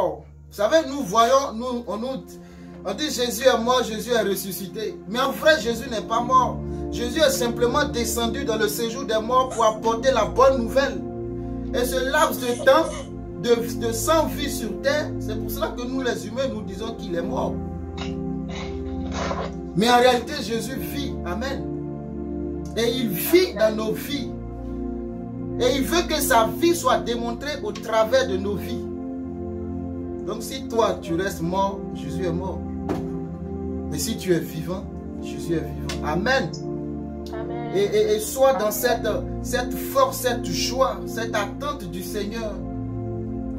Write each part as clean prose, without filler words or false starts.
Vous savez, nous voyons, on dit Jésus est mort, Jésus est ressuscité. Mais en vrai, Jésus n'est pas mort. Jésus est simplement descendu dans le séjour des morts pour apporter la bonne nouvelle. Et ce laps de temps, de 100 vies sur terre, c'est pour cela que nous les humains, nous disons qu'il est mort. Mais en réalité, Jésus vit. Amen. Et il vit dans nos vies. Et il veut que sa vie soit démontrée au travers de nos vies. Donc si toi, tu restes mort, Jésus est mort. Mais si tu es vivant, Jésus est vivant. Amen. Amen. Et sois dans cette force, cette joie, cette attente du Seigneur.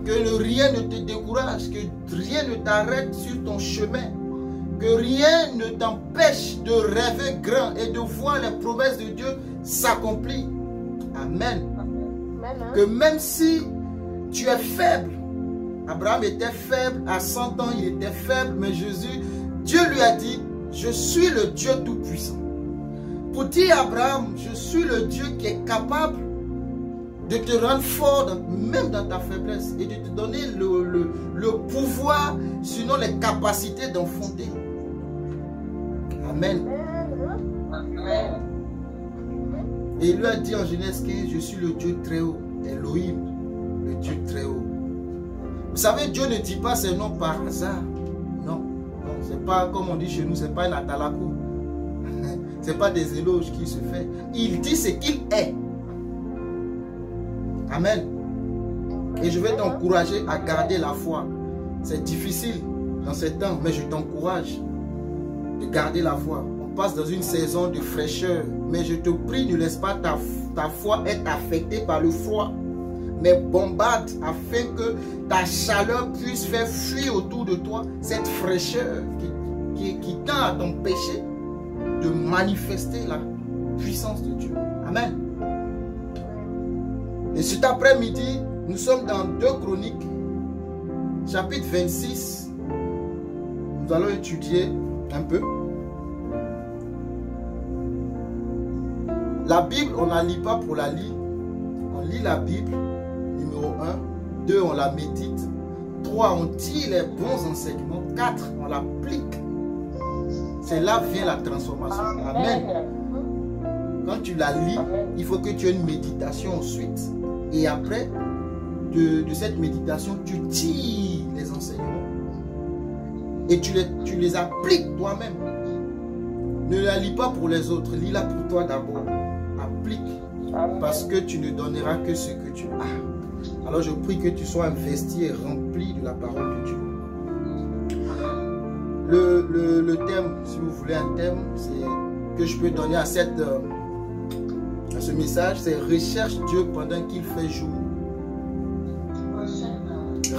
Que rien ne te décourage, que rien ne t'arrête sur ton chemin. Que rien ne t'empêche de rêver grand et de voir les promesses de Dieu s'accomplir. Amen. Amen. Que même si tu es faible, Abraham était faible, à 100 ans il était faible, mais Jésus, Dieu lui a dit, je suis le Dieu Tout-Puissant. Pour dire à Abraham, je suis le Dieu qui est capable de te rendre fort, même dans ta faiblesse, et de te donner le pouvoir, sinon les capacités d'enfanter. Amen. Amen. Et il lui a dit en Genèse 15, je suis le Dieu très haut, Elohim, le Dieu très haut. Vous savez, Dieu ne dit pas ses noms par hasard. Non, non, c'est pas comme on dit chez nous, c'est pas un atalakou. C'est pas des éloges qu'il se fait. Il dit ce qu'il est. Amen. Et je vais t'encourager à garder la foi. C'est difficile dans ces temps, mais je t'encourage de garder la foi. On passe dans une saison de fraîcheur, mais je te prie, ne laisse pas ta foi être affectée par le froid, mais bombarde afin que ta chaleur puisse faire fuir autour de toi cette fraîcheur qui tend à t'empêcher de manifester la puissance de Dieu. Amen. Et cet après-midi, nous sommes dans 2 Chroniques, chapitre 26. Nous allons étudier un peu. La Bible, on ne la lit pas pour la lire. On lit la Bible, numéro 1. 2, on la médite. 3, on tire les bons enseignements. 4, on l'applique. C'est là vient la transformation. Amen. Quand tu la lis, il faut que tu aies une méditation ensuite. Et après, de cette méditation, tu tires les enseignements. Et tu les appliques toi-même. Ne la lis pas pour les autres. Lis-la pour toi d'abord. Applique. Parce que tu ne donneras que ce que tu as. Alors je prie que tu sois investi et rempli de la parole de Dieu. Le thème, si vous voulez un thème, que je peux donner à ce message, c'est recherche Dieu pendant qu'il fait jour.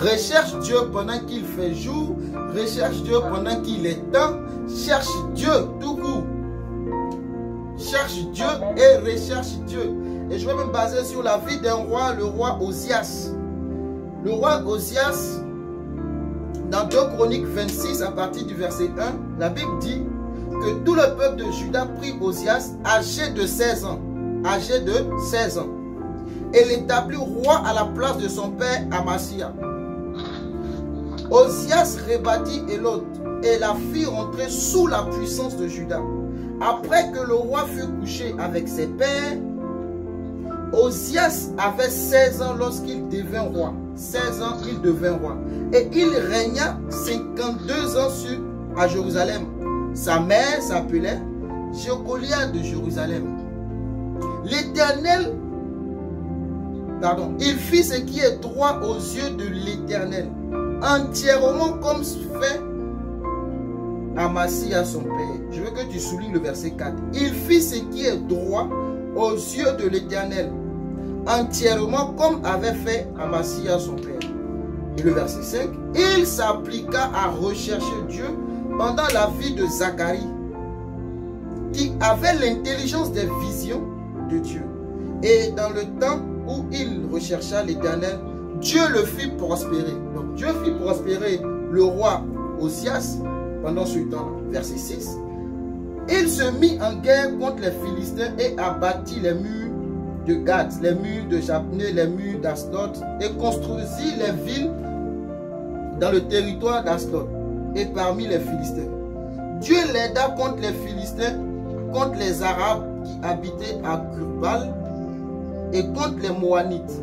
Recherche Dieu pendant qu'il fait jour. Recherche Dieu pendant qu'il est temps. Cherche Dieu tout court. Cherche Dieu et recherche Dieu. Et je vais me baser sur la vie d'un roi, le roi Osias. Le roi Osias, dans 2 Chroniques 26, à partir du verset 1, la Bible dit que tout le peuple de Juda prit Osias, âgé de 16 ans. Âgé de 16 ans. Et l'établit roi à la place de son père Amasia. Osias rebâtit Élot et la fit rentrer sous la puissance de Juda. Après que le roi fut couché avec ses pères, Osias avait 16 ans lorsqu'il devint roi. 16 ans, il devint roi. Et il régna 52 ans à Jérusalem. Sa mère s'appelait Jécolia de Jérusalem. L'Éternel, il fit ce qui est droit aux yeux de l'Éternel, entièrement comme fait Amasia son père. Je veux que tu soulignes le verset 4. Il fit ce qui est droit aux yeux de l'Éternel, entièrement comme avait fait Amasia son père. Et le verset 5. Il s'appliqua à rechercher Dieu pendant la vie de Zacharie, qui avait l'intelligence des visions de Dieu. Et dans le temps où il rechercha l'Éternel, Dieu le fit prospérer. Donc Dieu fit prospérer le roi Osias pendant ce temps. Verset 6. Il se mit en guerre contre les Philistins et abattit les murs de Gad, les murs de Japné, les murs d'Asdod, et construisit les villes dans le territoire d'Ashdod et parmi les Philistins. Dieu l'aida contre les Philistins, contre les Arabes qui habitaient à Gurbal et contre les Moanites.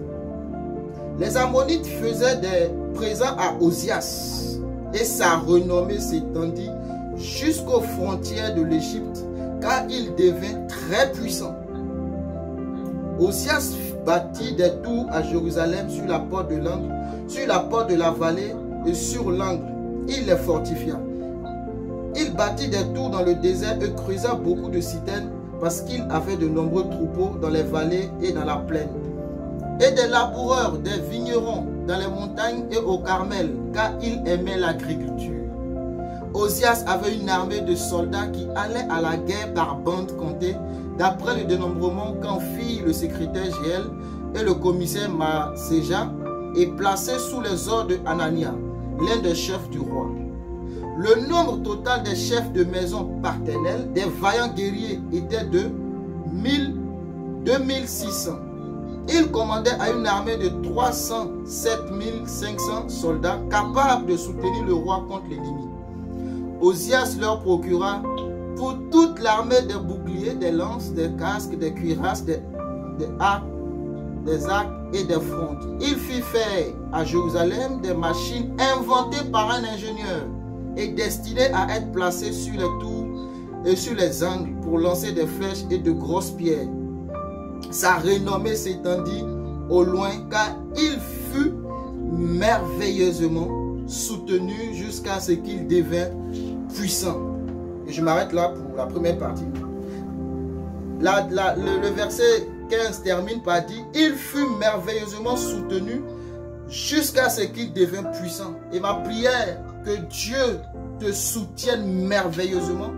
Les Ammonites faisaient des présents à Osias et sa renommée s'étendit jusqu'aux frontières de l'Égypte car il devint très puissant. Osias bâtit des tours à Jérusalem sur la porte de l'angle, sur la porte de la vallée et sur l'angle. Il les fortifia. Il bâtit des tours dans le désert et creusa beaucoup de citernes parce qu'il avait de nombreux troupeaux dans les vallées et dans la plaine. Et des laboureurs, des vignerons dans les montagnes et au Carmel, car il aimait l'agriculture. Osias avait une armée de soldats qui allaient à la guerre par bandes comptées, d'après le dénombrement qu'en fit le secrétaire Jéel et le commissaire Maséja, et placés sous les ordres d'Anania, l'un des chefs du roi. Le nombre total des chefs de maison paternelle, des vaillants guerriers, était de 2600. Il commandait à une armée de 307 500 soldats capables de soutenir le roi contre l'ennemi. Osias leur procura pour toute l'armée des boucliers, des lances, des casques, des cuirasses, des arcs et des frondes. Il fit faire à Jérusalem des machines inventées par un ingénieur et destinées à être placées sur les tours et sur les angles pour lancer des flèches et de grosses pierres. Sa renommée s'étendit au loin car il fut merveilleusement soutenu jusqu'à ce qu'il devint puissant. Et je m'arrête là pour la première partie. Le verset 15 termine par dire « Il fut merveilleusement soutenu jusqu'à ce qu'il devint puissant. » Et ma prière, que Dieu te soutienne merveilleusement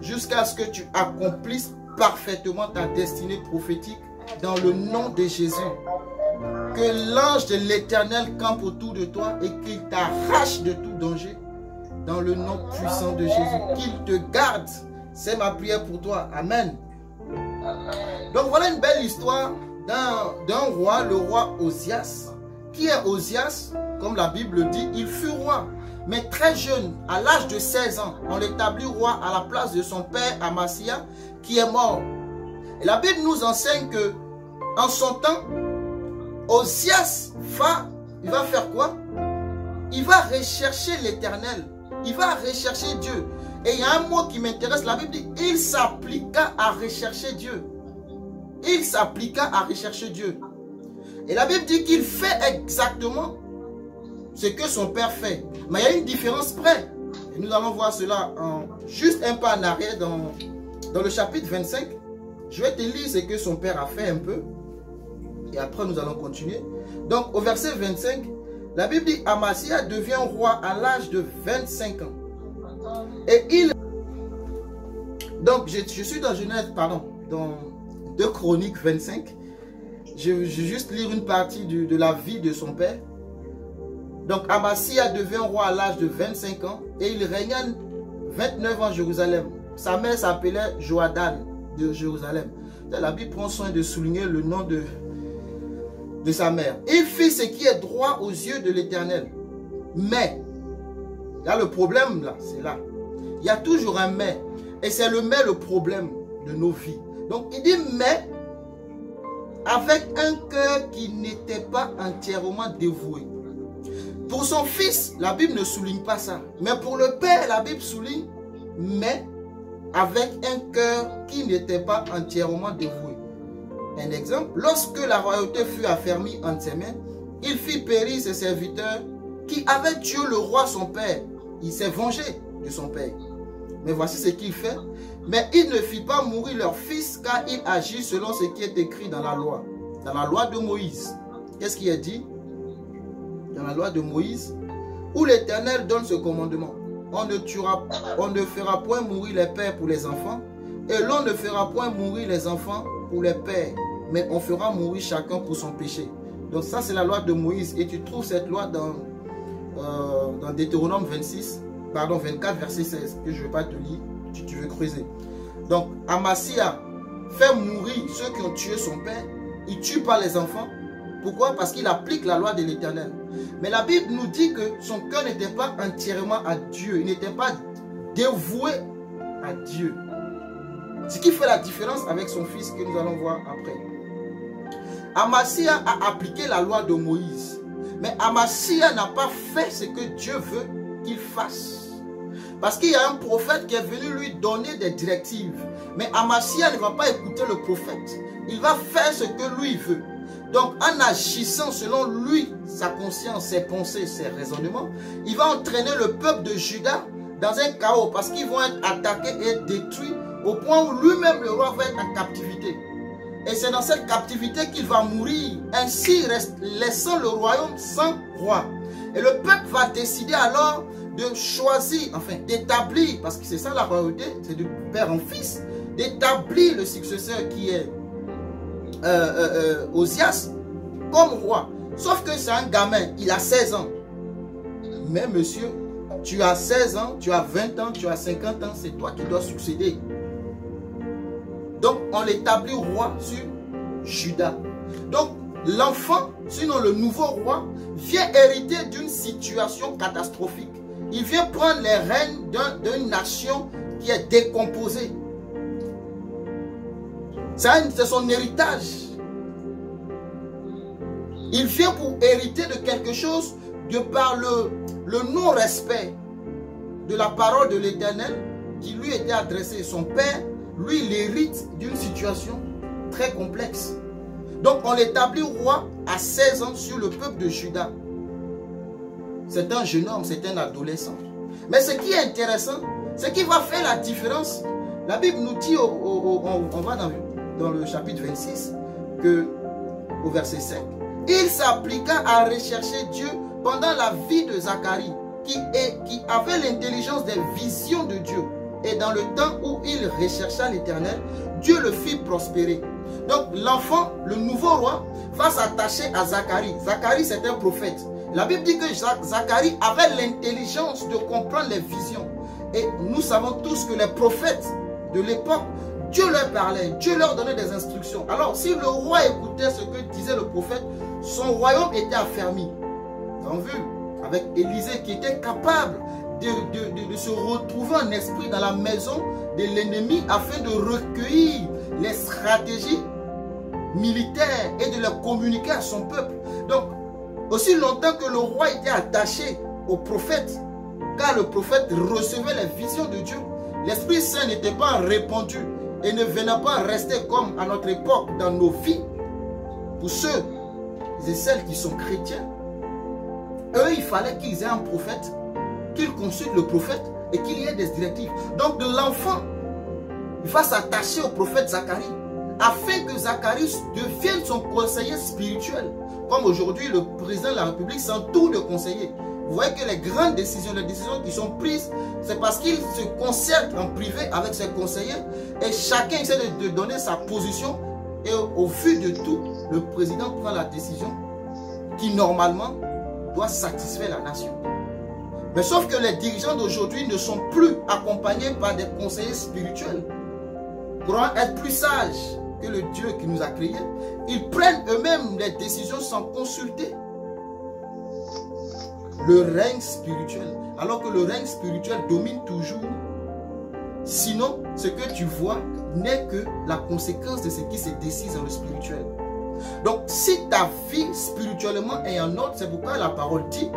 jusqu'à ce que tu accomplisses parfaitement ta destinée prophétique dans le nom de Jésus. Que l'ange de l'Éternel campe autour de toi et qu'il t'arrache de tout danger dans le nom puissant de Jésus. Qu'il te garde. C'est ma prière pour toi. Amen. Donc voilà une belle histoire d'un roi, le roi Osias. Qui est Osias? Comme la Bible dit, il fut roi. Mais très jeune, à l'âge de 16 ans, on l'établit roi à la place de son père Amasia, qui est mort. Et la Bible nous enseigne que, en son temps, Osias il va faire quoi? Il va rechercher l'Éternel. Il va rechercher Dieu. Et il y a un mot qui m'intéresse. La Bible dit, il s'appliqua à rechercher Dieu. Il s'appliqua à rechercher Dieu. Et la Bible dit qu'il fait exactement ce que son père fait. Mais il y a une différence près. Et nous allons voir cela juste un pas en arrière dans le chapitre 25. Je vais te lire ce que son père a fait un peu. Et après nous allons continuer. Donc au verset 25, la Bible dit Amasia devient roi à l'âge de 25 ans. Et il... Donc je suis dans Genèse, pardon, dans 2 Chroniques 25. Je vais juste lire une partie de la vie de son père. Donc Amasia devient roi à l'âge de 25 ans et il régna 29 ans à Jérusalem. Sa mère s'appelait Joadan de Jérusalem. La Bible prend soin de souligner le nom de sa mère. Il fit ce qui est droit aux yeux de l'Éternel. Mais, là le problème, là, c'est là. Il y a toujours un mais. Et c'est le mais, le problème de nos vies. Donc il dit mais, avec un cœur qui n'était pas entièrement dévoué. Pour son fils, la Bible ne souligne pas ça. Mais pour le père, la Bible souligne mais avec un cœur qui n'était pas entièrement dévoué. Un exemple, lorsque la royauté fut affermie entre ses mains, il fit périr ses serviteurs qui avaient tué le roi son père. Il s'est vengé de son père. Mais voici ce qu'il fait. Mais il ne fit pas mourir leur fils car il agit selon ce qui est écrit dans la loi. Dans la loi de Moïse. Qu'est-ce qui est dit? Dans la loi de Moïse, où l'Éternel donne ce commandement. On ne fera point mourir les pères pour les enfants, et l'on ne fera point mourir les enfants pour les pères, mais on fera mourir chacun pour son péché. Donc ça c'est la loi de Moïse, et tu trouves cette loi dans Deutéronome 24 verset 16, que je ne vais pas te lire, si tu veux creuser. Donc Amasia fait mourir ceux qui ont tué son père, il ne tue pas les enfants, Pourquoi? Parce qu'il applique la loi de l'Éternel. Mais la Bible nous dit que son cœur n'était pas entièrement à Dieu. Il n'était pas dévoué à Dieu. Ce qui fait la différence avec son fils que nous allons voir après. Amasia a appliqué la loi de Moïse. Mais Amasia n'a pas fait ce que Dieu veut qu'il fasse. Parce qu'il y a un prophète qui est venu lui donner des directives. Mais Amasia ne va pas écouter le prophète. Il va faire ce que lui veut. Donc en agissant selon lui, sa conscience, ses pensées, ses raisonnements, il va entraîner le peuple de Juda dans un chaos. Parce qu'ils vont être attaqués et détruits au point où lui-même le roi va être en captivité. Et c'est dans cette captivité qu'il va mourir, ainsi laissant le royaume sans roi. Et le peuple va décider alors de choisir, enfin d'établir, parce que c'est ça la royauté, c'est de père en fils, d'établir le successeur qui est Osias comme roi. Sauf que c'est un gamin, il a 16 ans. Mais monsieur, tu as 16 ans, tu as 20 ans, tu as 50 ans, c'est toi qui dois succéder. Donc, on l'établit roi sur Juda. Donc, l'enfant, sinon le nouveau roi, vient hériter d'une situation catastrophique. Il vient prendre les rênes d'une nation qui est décomposée. C'est son héritage. Il vient pour hériter de quelque chose de par le non-respect de la parole de l'Éternel qui lui était adressée. Son père, lui, il hérite d'une situation très complexe. Donc, on l'établit roi à 16 ans sur le peuple de Juda. C'est un jeune homme, c'est un adolescent. Mais ce qui est intéressant, ce qui va faire la différence, la Bible nous dit, on va dans le chapitre 26, au verset 5, il s'appliqua à rechercher Dieu pendant la vie de Zacharie, qui avait l'intelligence des visions de Dieu. Et dans le temps où il rechercha l'Éternel, Dieu le fit prospérer. Donc l'enfant, le nouveau roi, va s'attacher à Zacharie. Zacharie, c'est un prophète. La Bible dit que Zacharie avait l'intelligence de comprendre les visions. Et nous savons tous que les prophètes de l'époque, Dieu leur parlait, Dieu leur donnait des instructions. Alors si le roi écoutait ce que disait le prophète, son royaume était affermi. Vous avez vu, avec Élisée qui était capable de se retrouver en esprit dans la maison de l'ennemi afin de recueillir les stratégies militaires et de les communiquer à son peuple. Donc, aussi longtemps que le roi était attaché au prophète, car le prophète recevait les visions de Dieu, l'Esprit Saint n'était pas répandu et ne venait pas rester comme à notre époque dans nos vies. Pour ceux et celles qui sont chrétiens, eux, il fallait qu'ils aient un prophète, qu'ils consultent le prophète et qu'il y ait des directives. Donc de l'enfant, il va s'attacher au prophète Zacharie afin que Zacharie devienne son conseiller spirituel. Comme aujourd'hui, le président de la République s'entoure de conseillers. Vous voyez que les grandes décisions, les décisions qui sont prises, c'est parce qu'il se concerte en privé avec ses conseillers et chacun essaie de donner sa position et au vu de tout, le président prend la décision qui normalement doit satisfaire la nation. Mais sauf que les dirigeants d'aujourd'hui ne sont plus accompagnés par des conseillers spirituels. Pour être plus sages que le Dieu qui nous a créés, ils prennent eux-mêmes les décisions sans consulter le règne spirituel. Alors que le règne spirituel domine toujours. Sinon, ce que tu vois n'est que la conséquence de ce qui se décide dans le spirituel. Donc, si ta vie spirituellement est en ordre, c'est pourquoi la parole dit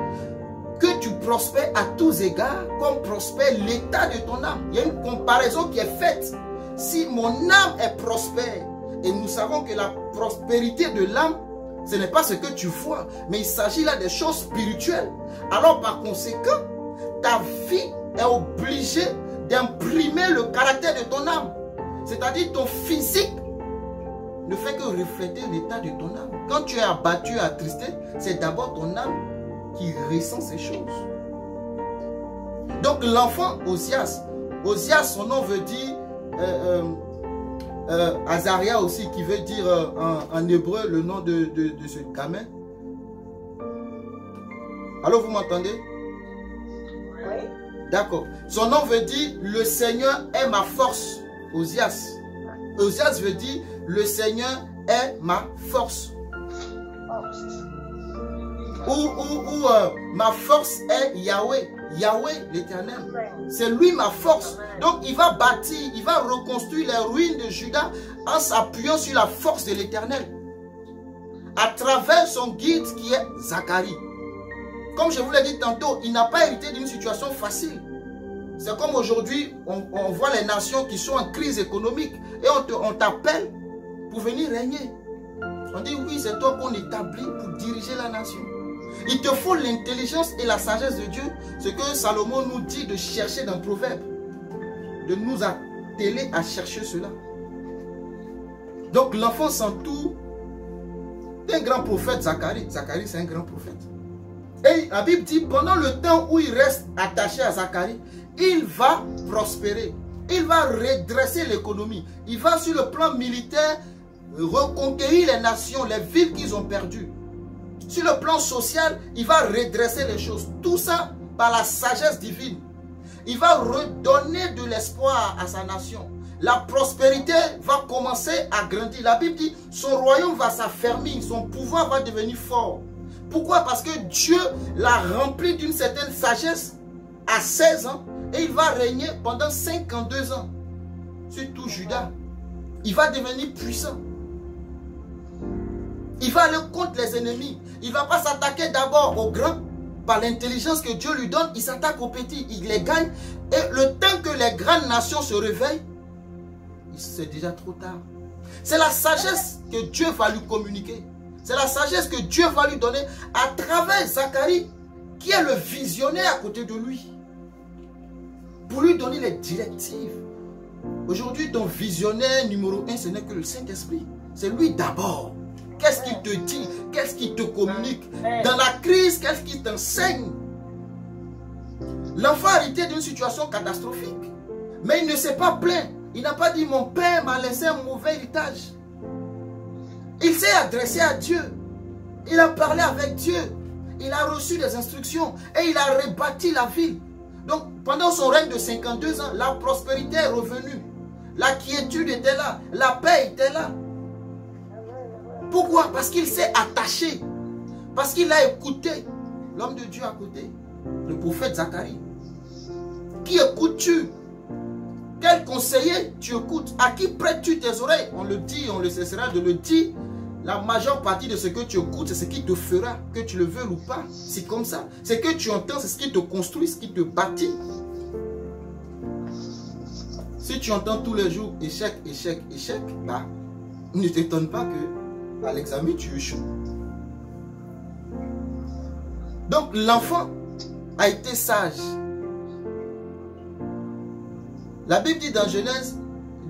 que tu prospères à tous égards comme prospère l'état de ton âme. Il y a une comparaison qui est faite. Si mon âme est prospère, et nous savons que la prospérité de l'âme, ce n'est pas ce que tu vois, mais il s'agit là des choses spirituelles. Alors par conséquent, ta vie est obligée d'imprimer le caractère de ton âme. C'est-à-dire ton physique ne fait que refléter l'état de ton âme. Quand tu es abattu, attristé, c'est d'abord ton âme qui ressent ces choses. Donc l'enfant Osias, son nom veut dire Azaria aussi, qui veut dire en hébreu le nom de ce gamin. Allô, vous m'entendez? Oui. D'accord. Son nom veut dire le Seigneur est ma force. Osias. Osias veut dire le Seigneur est ma force. Ma force est Yahweh. Yahweh l'éternel. C'est lui ma force. Donc il va bâtir, il va reconstruire les ruines de Juda en s'appuyant sur la force de l'éternel. À travers son guide qui est Zacharie. Comme je vous l'ai dit tantôt, il n'a pas hérité d'une situation facile. C'est comme aujourd'hui, on voit les nations qui sont en crise économique et on t'appelle pour venir régner. On dit oui, c'est toi qu'on établit pour diriger la nation. Il te faut l'intelligence et la sagesse de Dieu, ce que Salomon nous dit de chercher dans Proverbe, de nous atteler à chercher cela. Donc l'enfant s'entoure d'un grand prophète, Zacharie. Zacharie, c'est un grand prophète. Et la Bible dit, pendant le temps où il reste attaché à Zacharie, il va prospérer. Il va redresser l'économie. Il va sur le plan militaire reconquérir les nations, les villes qu'ils ont perdues. Sur le plan social, il va redresser les choses. Tout ça par la sagesse divine. Il va redonner de l'espoir à sa nation. La prospérité va commencer à grandir. La Bible dit, son royaume va s'affermir, son pouvoir va devenir fort. Pourquoi? Parce que Dieu l'a rempli d'une certaine sagesse à 16 ans et il va régner pendant 52 ans sur tout Juda. Il va devenir puissant. Il va aller contre les ennemis. Il ne va pas s'attaquer d'abord aux grands. Par l'intelligence que Dieu lui donne, il s'attaque aux petits. Il les gagne. Et le temps que les grandes nations se réveillent, c'est déjà trop tard. C'est la sagesse que Dieu va lui communiquer. C'est la sagesse que Dieu va lui donner à travers Zacharie, qui est le visionnaire à côté de lui. Pour lui donner les directives. Aujourd'hui, ton visionnaire numéro 1, ce n'est que le Saint-Esprit. C'est lui d'abord. Qu'est-ce qu'il te dit? Qu'est-ce qu'il te communique? Dans la crise, qu'est-ce qu'il t'enseigne? L'enfant a hérité d'une situation catastrophique. Mais il ne s'est pas plaint. Il n'a pas dit, mon père m'a laissé un mauvais héritage. Il s'est adressé à Dieu. Il a parlé avec Dieu. Il a reçu des instructions. Et il a rebâti la ville. Donc, pendant son règne de 52 ans, la prospérité est revenue. La quiétude était là. La paix était là. Pourquoi? Parce qu'il s'est attaché. Parce qu'il a écouté l'homme de Dieu à côté. Le prophète Zacharie. Qui écoutes-tu? Quel conseiller tu écoutes? À qui prêtes-tu tes oreilles? On le dit, on ne cessera de le dire. La majeure partie de ce que tu écoutes, c'est ce qui te fera, que tu le veuilles ou pas. C'est comme ça. Ce que tu entends, c'est ce qui te construit, ce qui te bâtit. Si tu entends tous les jours échec, échec, échec, bah, ne t'étonne pas que à l'examen tu échoues. Donc l'enfant a été sage. La Bible dit dans Genèse,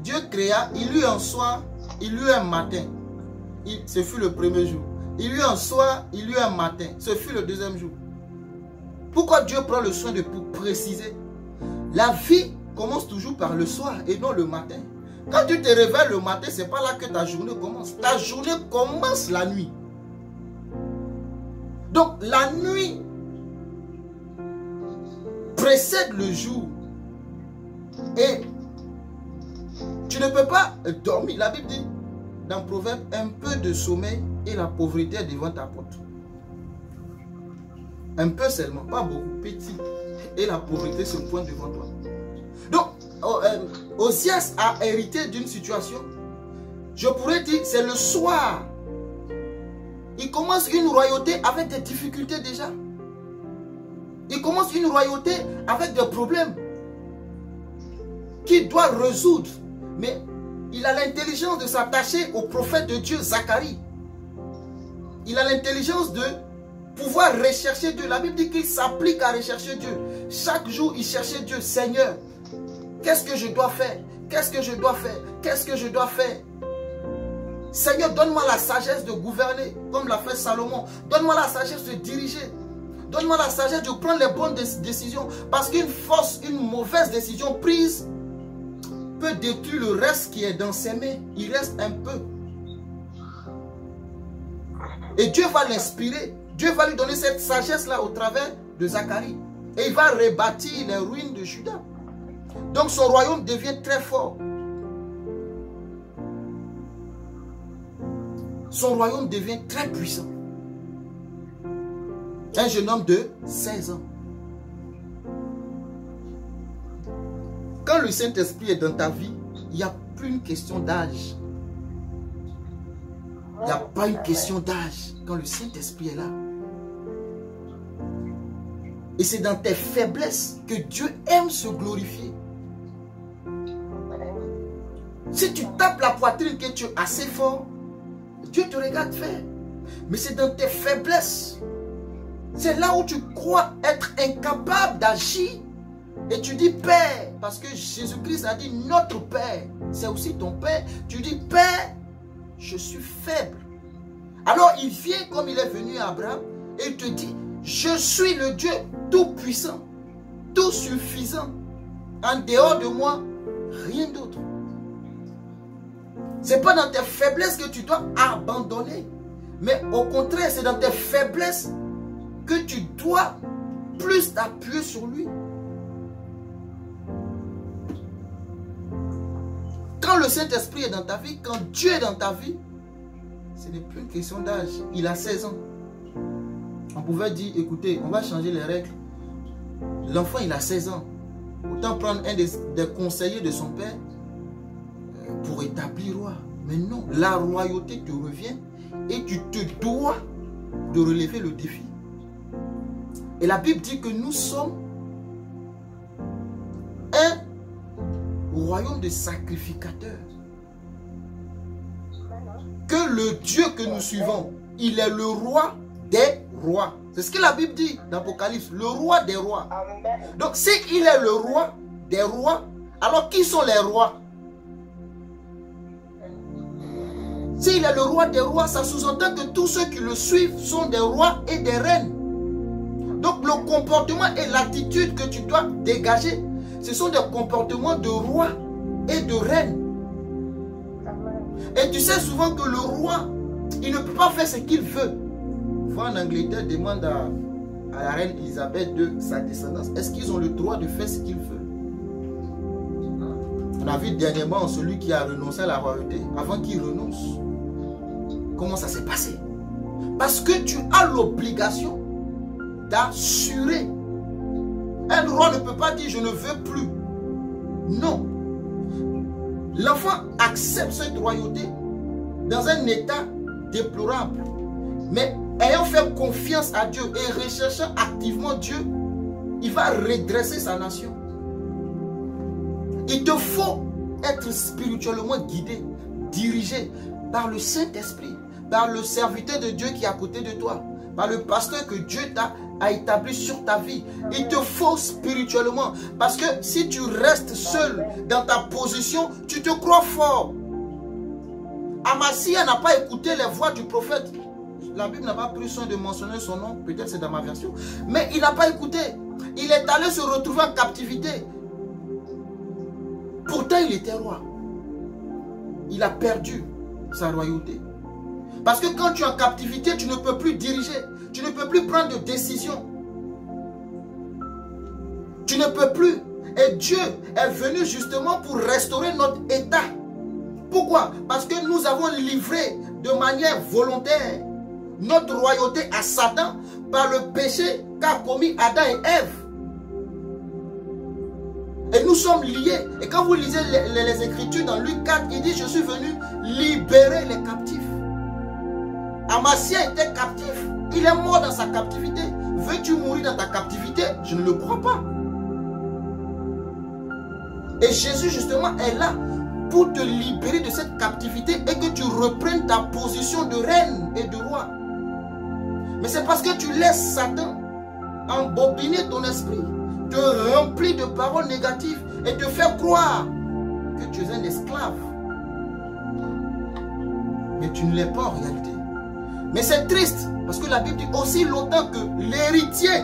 Dieu créa, il eut un soir, il eut un matin. Ce fut le premier jour. Il eut un soir, il eut un matin. Ce fut le deuxième jour. Pourquoi Dieu prend le soin de préciser? La vie commence toujours par le soir et non le matin. Quand tu te réveilles le matin, ce n'est pas là que ta journée commence. Ta journée commence la nuit. Donc la nuit précède le jour. Et tu ne peux pas dormir. La Bible dit dans Proverbe, un peu de sommeil et la pauvreté est devant ta porte. Un peu seulement, pas beaucoup, petit. Et la pauvreté se pointe devant toi. Donc, Osias a hérité d'une situation. Je pourrais dire, c'est le soir. Il commence une royauté avec des difficultés déjà. Il commence une royauté avec des problèmes qu'il doit résoudre. Mais il a l'intelligence de s'attacher au prophète de Dieu, Zacharie. Il a l'intelligence de pouvoir rechercher Dieu. La Bible dit qu'il s'applique à rechercher Dieu. Chaque jour, il cherchait Dieu. Seigneur, qu'est-ce que je dois faire? Qu'est-ce que je dois faire? Qu'est-ce que je dois faire? Seigneur, donne-moi la sagesse de gouverner, comme l'a fait Salomon. Donne-moi la sagesse de diriger. Donne-moi la sagesse de prendre les bonnes décisions. Parce qu'une mauvaise décision prise peut détruire le reste qui est dans ses mains. Il reste un peu. Et Dieu va l'inspirer. Dieu va lui donner cette sagesse-là au travers de Zacharie. Et il va rebâtir les ruines de Juda. Donc son royaume devient très fort. Son royaume devient très puissant. Un jeune homme de 16 ans. Quand le Saint-Esprit est dans ta vie, il n'y a plus une question d'âge. Il n'y a pas une question d'âge quand le Saint-Esprit est là. Et c'est dans tes faiblesses que Dieu aime se glorifier. Si tu tapes la poitrine que tu es assez fort, Dieu te regarde faire. Mais c'est dans tes faiblesses. C'est là où tu crois être incapable d'agir. Et tu dis Père, parce que Jésus-Christ a dit notre Père. C'est aussi ton Père. Tu dis Père, je suis faible. Alors il vient comme il est venu à Abraham et il te dit je suis le Dieu tout-puissant, tout-suffisant. En dehors de moi, rien d'autre. Ce n'est pas dans tes faiblesses que tu dois abandonner. Mais au contraire, c'est dans tes faiblesses que tu dois plus t'appuyer sur lui. Quand le Saint-Esprit est dans ta vie, quand Dieu est dans ta vie, ce n'est plus une question d'âge. Il a 16 ans. On pouvait dire, écoutez, on va changer les règles. L'enfant, il a 16 ans. Autant prendre un des conseillers de son père pour établir roi. Mais non, la royauté te revient et tu te dois de relever le défi. Et la Bible dit que nous sommes un royaume de sacrificateurs. Que le Dieu que nous suivons, il est le roi des rois. C'est ce que la Bible dit dans l'Apocalypse, le roi des rois. Donc s'il est le roi des rois, alors qui sont les rois? S'il est le roi des rois, ça sous-entend que tous ceux qui le suivent sont des rois et des reines. Donc le comportement et l'attitude que tu dois dégager, ce sont des comportements de roi et de reine. Et tu sais souvent que le roi, il ne peut pas faire ce qu'il veut. En Angleterre, demande à la reine Elisabeth de sa descendance, est-ce qu'ils ont le droit de faire ce qu'ils veulent? On a vu dernièrement celui qui a renoncé à la royauté, avant qu'il renonce. Comment ça s'est passé? Parce que tu as l'obligation d'assurer. Un roi ne peut pas dire je ne veux plus. Non. L'enfant accepte cette royauté dans un état déplorable. Mais ayant fait confiance à Dieu et recherchant activement Dieu, il va redresser sa nation. Il te faut être spirituellement guidé, dirigé par le Saint-Esprit, par le serviteur de Dieu qui est à côté de toi, par le pasteur que Dieu a établi sur ta vie. Il te faut spirituellement. Parce que si tu restes seul dans ta position, tu te crois fort. Amasia n'a pas écouté les voix du prophète. La Bible n'a pas pris soin de mentionner son nom. Peut-être c'est dans ma version. Mais il n'a pas écouté. Il est allé se retrouver en captivité. Pourtant il était roi. Il a perdu sa royauté. Parce que quand tu es en captivité, tu ne peux plus diriger. Tu ne peux plus prendre de décision. Tu ne peux plus. Et Dieu est venu justement pour restaurer notre état. Pourquoi? Parce que nous avons livré de manière volontaire notre royauté à Satan par le péché qu'a commis Adam et Ève. Et nous sommes liés. Et quand vous lisez les Écritures dans Luc 4, il dit, je suis venu libérer les captifs. Amasia était captif. Il est mort dans sa captivité. Veux-tu mourir dans ta captivité? Je ne le crois pas. Et Jésus justement est là pour te libérer de cette captivité et que tu reprennes ta position de reine et de roi. Mais c'est parce que tu laisses Satan embobiner ton esprit, te remplir de paroles négatives et te faire croire que tu es un esclave. Mais tu ne l'es pas en réalité. Mais c'est triste parce que la Bible dit aussi longtemps que l'héritier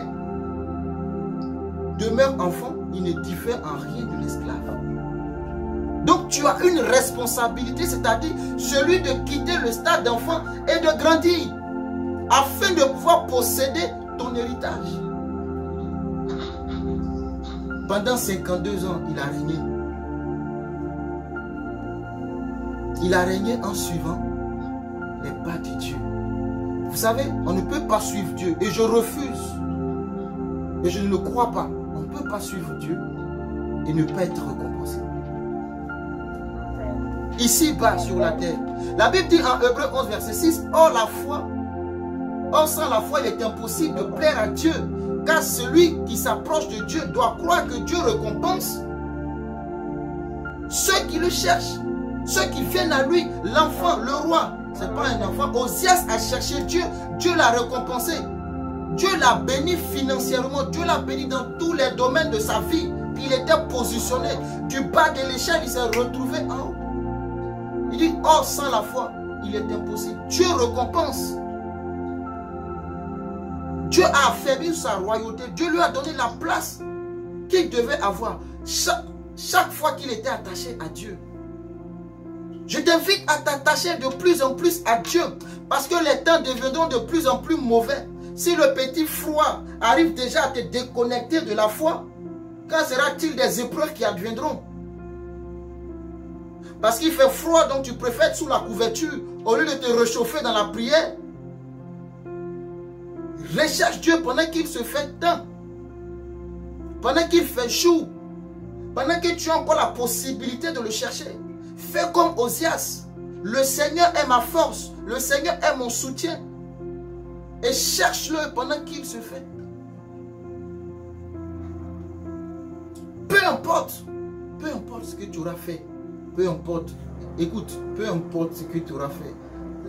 demeure enfant, il ne diffère en rien de l'esclave. Donc tu as une responsabilité, c'est-à-dire celui de quitter le stade d'enfant et de grandir afin de pouvoir posséder ton héritage. Pendant 52 ans, il a régné. Il a régné en suivant les pas de Dieu. Vous savez, on ne peut pas suivre Dieu. Et je refuse. Et je ne le crois pas. On ne peut pas suivre Dieu et ne pas être récompensé. Ici-bas sur la terre. La Bible dit en Hébreux 11, verset 6, Or sans la foi, il est impossible de plaire à Dieu. Car celui qui s'approche de Dieu doit croire que Dieu récompense ceux qui le cherchent. Ceux qui viennent à lui. L'enfant, le roi, ce n'est pas un enfant. Osias a cherché Dieu. Dieu l'a récompensé. Dieu l'a béni financièrement. Dieu l'a béni dans tous les domaines de sa vie. Il était positionné. Du bas de l'échelle, il s'est retrouvé en haut. Il dit, or sans la foi, il est impossible. Dieu récompense. Dieu a affaibli sa royauté. Dieu lui a donné la place qu'il devait avoir. Chaque fois qu'il était attaché à Dieu. Je t'invite à t'attacher de plus en plus à Dieu. Parce que les temps deviendront de plus en plus mauvais. Si le petit froid arrive déjà à te déconnecter de la foi, quand sera-t-il des épreuves qui adviendront? Parce qu'il fait froid, donc tu préfères être sous la couverture au lieu de te réchauffer dans la prière. Recherche Dieu pendant qu'il se fait temps. Pendant qu'il fait jour. Pendant que tu as encore la possibilité de le chercher. Fais comme Osias. Le Seigneur est ma force. Le Seigneur est mon soutien. Et cherche-le pendant qu'il se fait. Peu importe ce que tu auras fait. Peu importe. Écoute, peu importe ce que tu auras fait.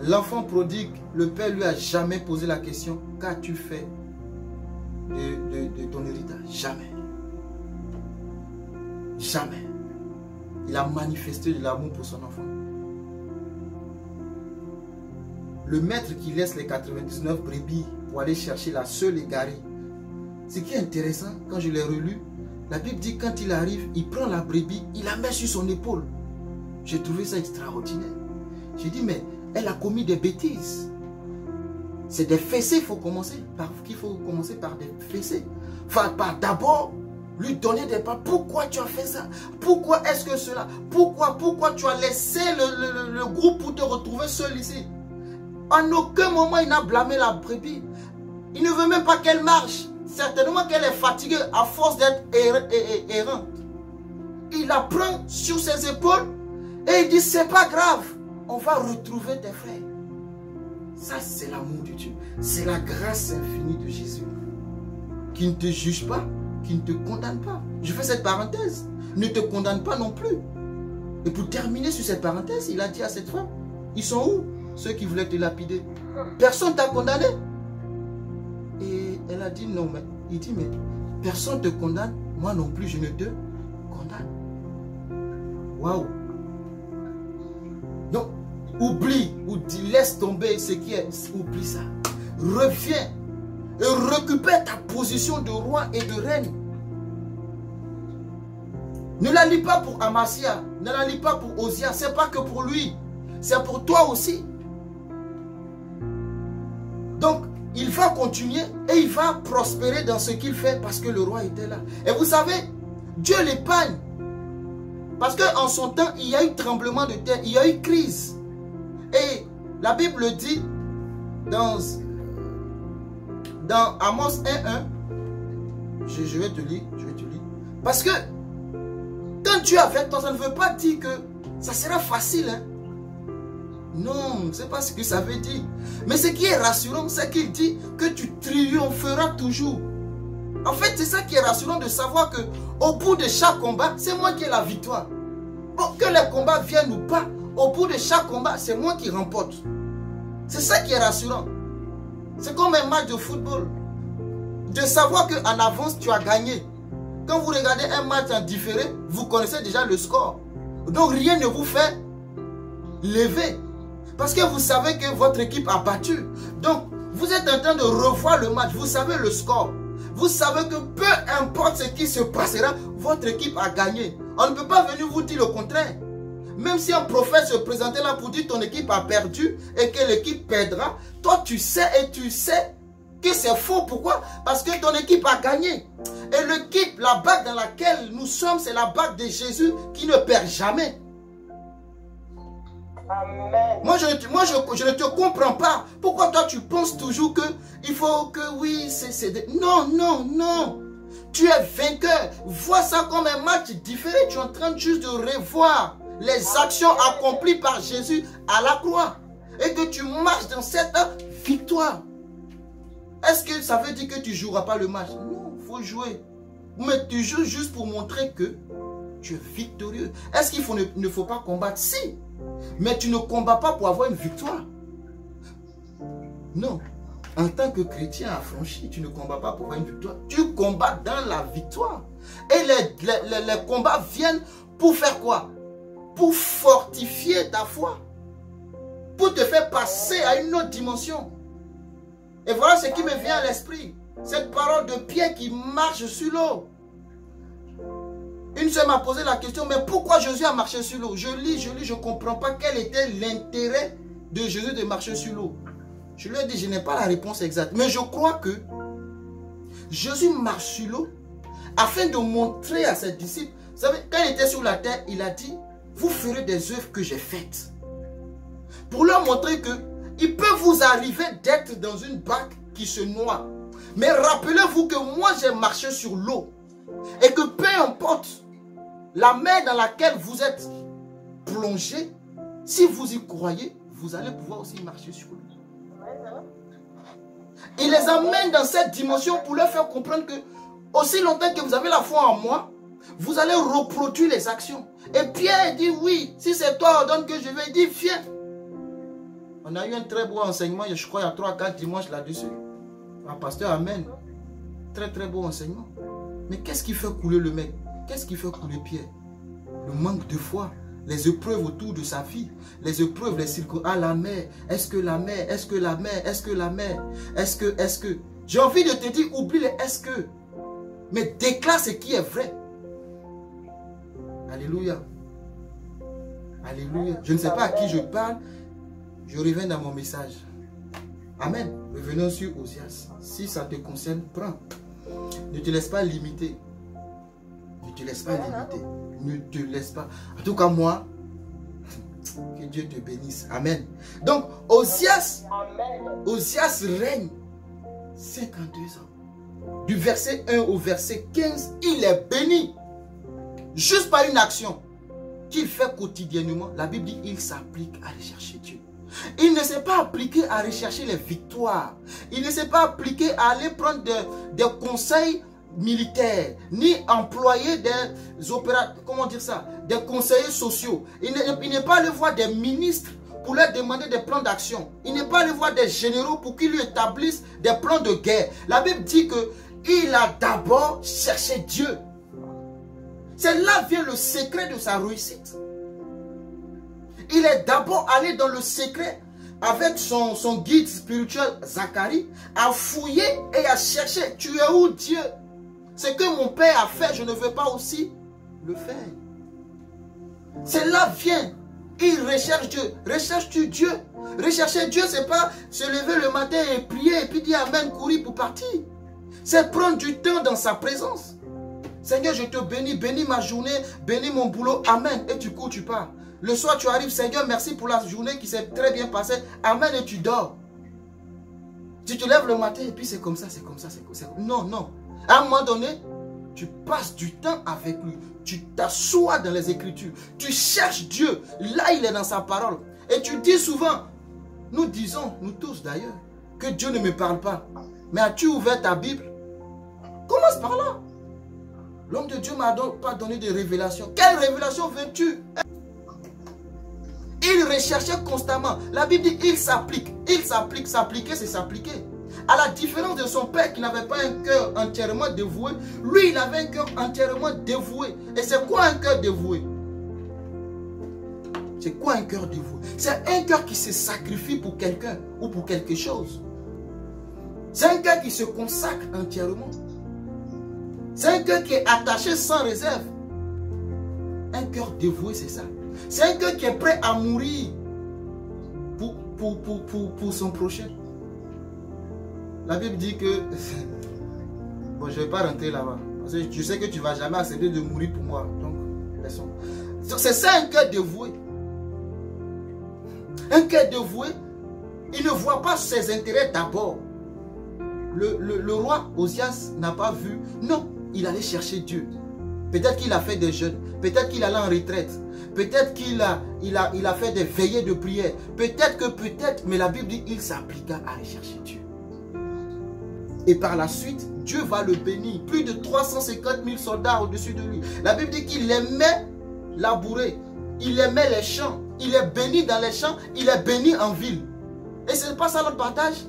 L'enfant prodigue, le père lui a jamais posé la question, qu'as-tu fait de ton héritage? Jamais. Jamais. Il a manifesté de l'amour pour son enfant. Le maître qui laisse les 99 brebis pour aller chercher la seule égarée. Ce qui est intéressant, quand je l'ai relu, la Bible dit quand il arrive, il prend la brebis, il la met sur son épaule. J'ai trouvé ça extraordinaire. J'ai dit, mais elle a commis des bêtises. C'est des fessées, il faut commencer par des fessées. Enfin, d'abord, lui donner des pas. Pourquoi tu as fait ça? Pourquoi est-ce que cela? Pourquoi tu as laissé le groupe pour te retrouver seul ici? En aucun moment, il n'a blâmé la brebis. Il ne veut même pas qu'elle marche. Certainement qu'elle est fatiguée à force d'être errante. Il la prend sur ses épaules et il dit, c'est pas grave. On va retrouver tes frères. Ça, c'est l'amour de Dieu. C'est la grâce infinie de Jésus. Qui ne te juge pas, qui ne te condamne pas. Je fais cette parenthèse. Ne te condamne pas non plus. Et pour terminer sur cette parenthèse, il a dit à cette femme, ils sont où ceux qui voulaient te lapider? Personne ne t'a condamné. Et elle a dit non, mais il dit, mais personne ne te condamne. Moi non plus, je ne te condamne. Waouh. Donc, oublie ou dis, laisse tomber ce qui est, oublie ça. Reviens et récupère ta position de roi et de reine. Ne la lis pas pour Amasia, ne la lis pas pour Osias, c'est pas que pour lui, c'est pour toi aussi. Donc, il va continuer et il va prospérer dans ce qu'il fait parce que le roi était là. Et vous savez, Dieu l'épargne. Parce qu'en son temps, il y a eu tremblement de terre, il y a eu crise. Et la Bible dit dans Amos 1:1, je vais te lire, Parce que quand Dieu a fait toi, ça ne veut pas dire que ça sera facile. Hein? Non, ce n'est pas ce que ça veut dire. Mais ce qui est rassurant, c'est qu'il dit que tu triompheras toujours. En fait, c'est ça qui est rassurant de savoir que au bout de chaque combat, c'est moi qui ai la victoire. Bon, que les combats viennent ou pas, au bout de chaque combat, c'est moi qui remporte. C'est ça qui est rassurant. C'est comme un match de football. De savoir qu'en avance, tu as gagné. Quand vous regardez un match en différé, vous connaissez déjà le score. Donc rien ne vous fait lever. Parce que vous savez que votre équipe a battu. Donc, vous êtes en train de revoir le match. Vous savez le score. Vous savez que peu importe ce qui se passera, votre équipe a gagné. On ne peut pas venir vous dire le contraire. Même si un prophète se présentait là pour dire ton équipe a perdu et que l'équipe perdra, toi tu sais et tu sais que c'est faux. Pourquoi? Parce que ton équipe a gagné. Et l'équipe, la bague dans laquelle nous sommes, c'est la bague de Jésus qui ne perd jamais. Amen. Moi, je ne te comprends pas. Pourquoi toi, tu penses toujours que il faut que oui, c'est... Non, non, non. Tu es vainqueur. Vois ça comme un match différé. Tu es en train juste de revoir les actions accomplies par Jésus à la croix. Et que tu marches dans cette victoire. Est-ce que ça veut dire que tu ne joueras pas le match? Non, il faut jouer. Mais tu joues juste pour montrer que tu es victorieux. Est-ce qu'il ne faut pas combattre? Si. Mais tu ne combats pas pour avoir une victoire. Non. En tant que chrétien affranchi, tu ne combats pas pour avoir une victoire. Tu combats dans la victoire. Et les combats viennent pour faire quoi? Pour fortifier ta foi. Pour te faire passer à une autre dimension. Et voilà ce qui me vient à l'esprit. Cette parole de Pierre qui marche sur l'eau. Une sœur m'a posé la question, mais pourquoi Jésus a marché sur l'eau? Je lis, je ne comprends pas quel était l'intérêt de Jésus de marcher sur l'eau. Je lui ai dit, je n'ai pas la réponse exacte. Mais je crois que Jésus marche sur l'eau afin de montrer à ses disciples. Vous savez, quand il était sur la terre, il a dit, vous ferez des œuvres que j'ai faites. Pour leur montrer que il peut vous arriver d'être dans une barque qui se noie. Mais rappelez-vous que moi j'ai marché sur l'eau. Et que peu importe la mer dans laquelle vous êtes plongé, si vous y croyez, vous allez pouvoir aussi marcher sur l'eau. Il les amène dans cette dimension pour leur faire comprendre que aussi longtemps que vous avez la foi en moi, vous allez reproduire les actions. Et Pierre dit oui, si c'est toi ordonne que je vais, dire viens. On a eu un très beau enseignement, je crois il y a 3-4 dimanches là-dessus. Un pasteur amène. Très très beau enseignement. Mais qu'est-ce qui fait couler le mec? Qu'est-ce qui fait couler Pierre? Le manque de foi. Les épreuves autour de sa vie. Les épreuves, les circonstances. Ah, la mer. Est-ce que la mer? Est-ce que la mer? Est-ce que la mer? Est-ce que... J'ai envie de te dire, oublie les est-ce que. Mais déclare ce qui est vrai. Alléluia. Alléluia. Je ne sais pas à qui je parle. Je reviens dans mon message. Amen. Revenons sur Osias. Si ça te concerne, prends. Ne te laisse pas limiter. Ne te laisse pas limiter. Ne te laisse pas. En tout cas, moi, que Dieu te bénisse. Amen. Donc, Osias règne 52 ans. Du verset 1 au verset 15, il est béni. Juste par une action qu'il fait quotidiennement. La Bible dit, il s'applique à rechercher Dieu. Il ne s'est pas appliqué à rechercher les victoires. Il ne s'est pas appliqué à aller prendre des conseils militaires, ni employer des opérateurs, comment dire ça, des conseillers sociaux. Il n'est pas allé voir des ministres pour leur demander des plans d'action. Il n'est pas allé voir des généraux pour qu'ils lui établissent des plans de guerre. La Bible dit qu'il a d'abord cherché Dieu. C'est là vient le secret de sa réussite. Il est d'abord allé dans le secret avec son guide spirituel Zacharie, à fouiller et à chercher. Tu es où Dieu? Ce que mon père a fait, je ne veux pas aussi le faire. C'est là vient. Il recherche Dieu. Recherches-tu Dieu? Rechercher Dieu, c'est pas se lever le matin et prier et puis dire amen, courir pour partir. C'est prendre du temps dans sa présence. Seigneur, je te bénis, bénis ma journée, bénis mon boulot, amen. Et tu cours, tu pars. Le soir, tu arrives, Seigneur, merci pour la journée qui s'est très bien passée. Amen, et tu dors. Tu te lèves le matin et puis c'est comme ça, c'est comme ça, c'est comme ça. Non, non. À un moment donné, tu passes du temps avec lui. Tu t'assois dans les Écritures. Tu cherches Dieu. Là, il est dans sa parole. Et tu dis souvent, nous disons, nous tous d'ailleurs, que Dieu ne me parle pas. Mais as-tu ouvert ta Bible? Commence par là. L'homme de Dieu ne m'a pas donné de révélation. Quelle révélation veux-tu? Il recherchait constamment. La Bible dit, il s'applique. Il s'applique. S'appliquer, c'est s'appliquer. À la différence de son père qui n'avait pas un cœur entièrement dévoué, lui, il avait un cœur entièrement dévoué. Et c'est quoi un cœur dévoué? C'est quoi un cœur dévoué? C'est un cœur qui se sacrifie pour quelqu'un ou pour quelque chose. C'est un cœur qui se consacre entièrement. C'est un cœur qui est attaché sans réserve. Un cœur dévoué, c'est ça. C'est un cœur qui est prêt à mourir pour son prochain. La Bible dit que... Bon, je ne vais pas rentrer là-bas. Parce que je sais que tu ne vas jamais accepter de mourir pour moi. Donc, laissons. C'est ça un cœur dévoué. Un cœur dévoué, il ne voit pas ses intérêts d'abord. Le roi Osias n'a pas vu. Non, il allait chercher Dieu. Peut-être qu'il a fait des jeûnes. Peut-être qu'il allait en retraite. Peut-être qu'il a fait des veillées de prière. Peut-être, mais la Bible dit qu'il s'appliqua à aller chercher Dieu. Et par la suite, Dieu va le bénir. Plus de 350 000 soldats au-dessus de lui. La Bible dit qu'il aimait labourer. Il aimait les champs. Il est béni dans les champs. Il est béni en ville. Et ce n'est pas ça le partage.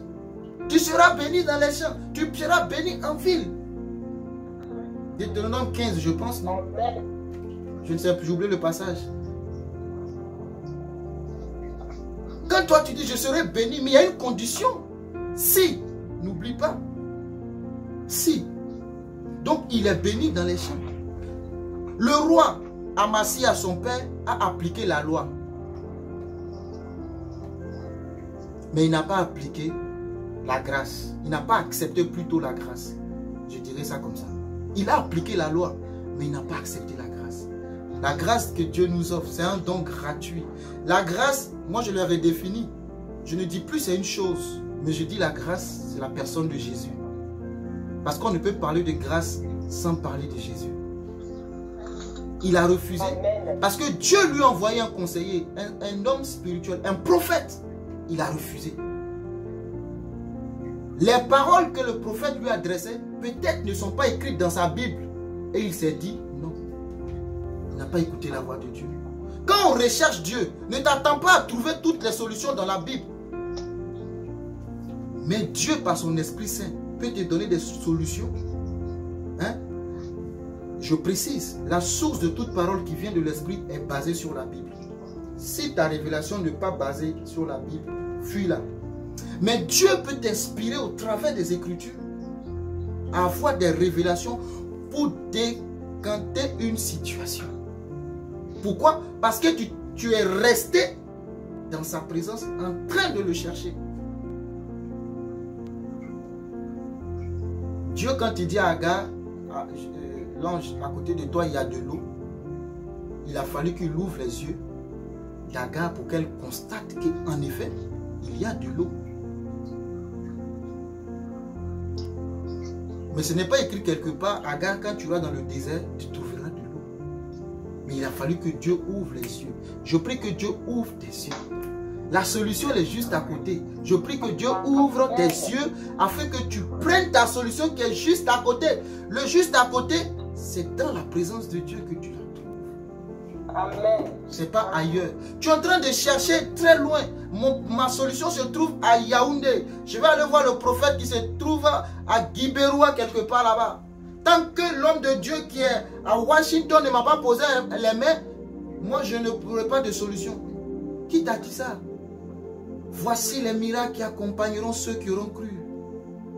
Tu seras béni dans les champs. Tu seras béni en ville. Deutéronome 15, je pense, non? Je ne sais plus, j'ai oublié le passage. Quand toi tu dis je serai béni, mais il y a une condition. Si, n'oublie pas. Si. Donc il est béni dans les champs. Le roi Amasia, son père, a appliqué la loi. Mais il n'a pas appliqué la grâce. Il n'a pas accepté plutôt la grâce. Je dirais ça comme ça. Il a appliqué la loi, mais il n'a pas accepté la grâce. La grâce que Dieu nous offre, c'est un don gratuit. La grâce, moi je l'avais défini. Je ne dis plus c'est une chose, mais je dis la grâce, c'est la personne de Jésus. Parce qu'on ne peut parler de grâce sans parler de Jésus. Il a refusé. Parce que Dieu lui a envoyé un conseiller, un homme spirituel, un prophète. Il a refusé. Les paroles que le prophète lui adressait, peut-être ne sont pas écrites dans sa Bible. Et il s'est dit, non, il n'a pas écouté la voix de Dieu. Quand on recherche Dieu, ne t'attends pas à trouver toutes les solutions dans la Bible. Mais Dieu, par son Esprit Saint, peut te donner des solutions. Hein? Je précise, la source de toute parole qui vient de l'Esprit est basée sur la Bible. Si ta révélation n'est pas basée sur la Bible, fuis-la. Mais Dieu peut t'inspirer au travers des Écritures à avoir des révélations pour décanter une situation. Pourquoi? Parce que tu es resté dans sa présence en train de le chercher. Dieu, quand il dit à Agar, l'ange, à côté de toi, il y a de l'eau, il a fallu qu'il ouvre les yeux d'Agar pour qu'elle constate qu'en effet, il y a de l'eau. Mais ce n'est pas écrit quelque part, Agar, quand tu vas dans le désert, tu trouveras de l'eau. Mais il a fallu que Dieu ouvre les yeux. Je prie que Dieu ouvre tes yeux. La solution elle est juste à côté. Je prie que Dieu ouvre tes yeux afin que tu prennes ta solution qui est juste à côté. Le juste à côté, c'est dans la présence de Dieu que tu la trouves. Amen. C'est pas ailleurs. Tu es en train de chercher très loin. Ma solution se trouve à Yaoundé. Je vais aller voir le prophète qui se trouve à Guibéroua quelque part là-bas. Tant que l'homme de Dieu qui est à Washington ne m'a pas posé les mains, moi je ne pourrai pas de solution. Qui t'a dit ça? Voici les miracles qui accompagneront ceux qui auront cru.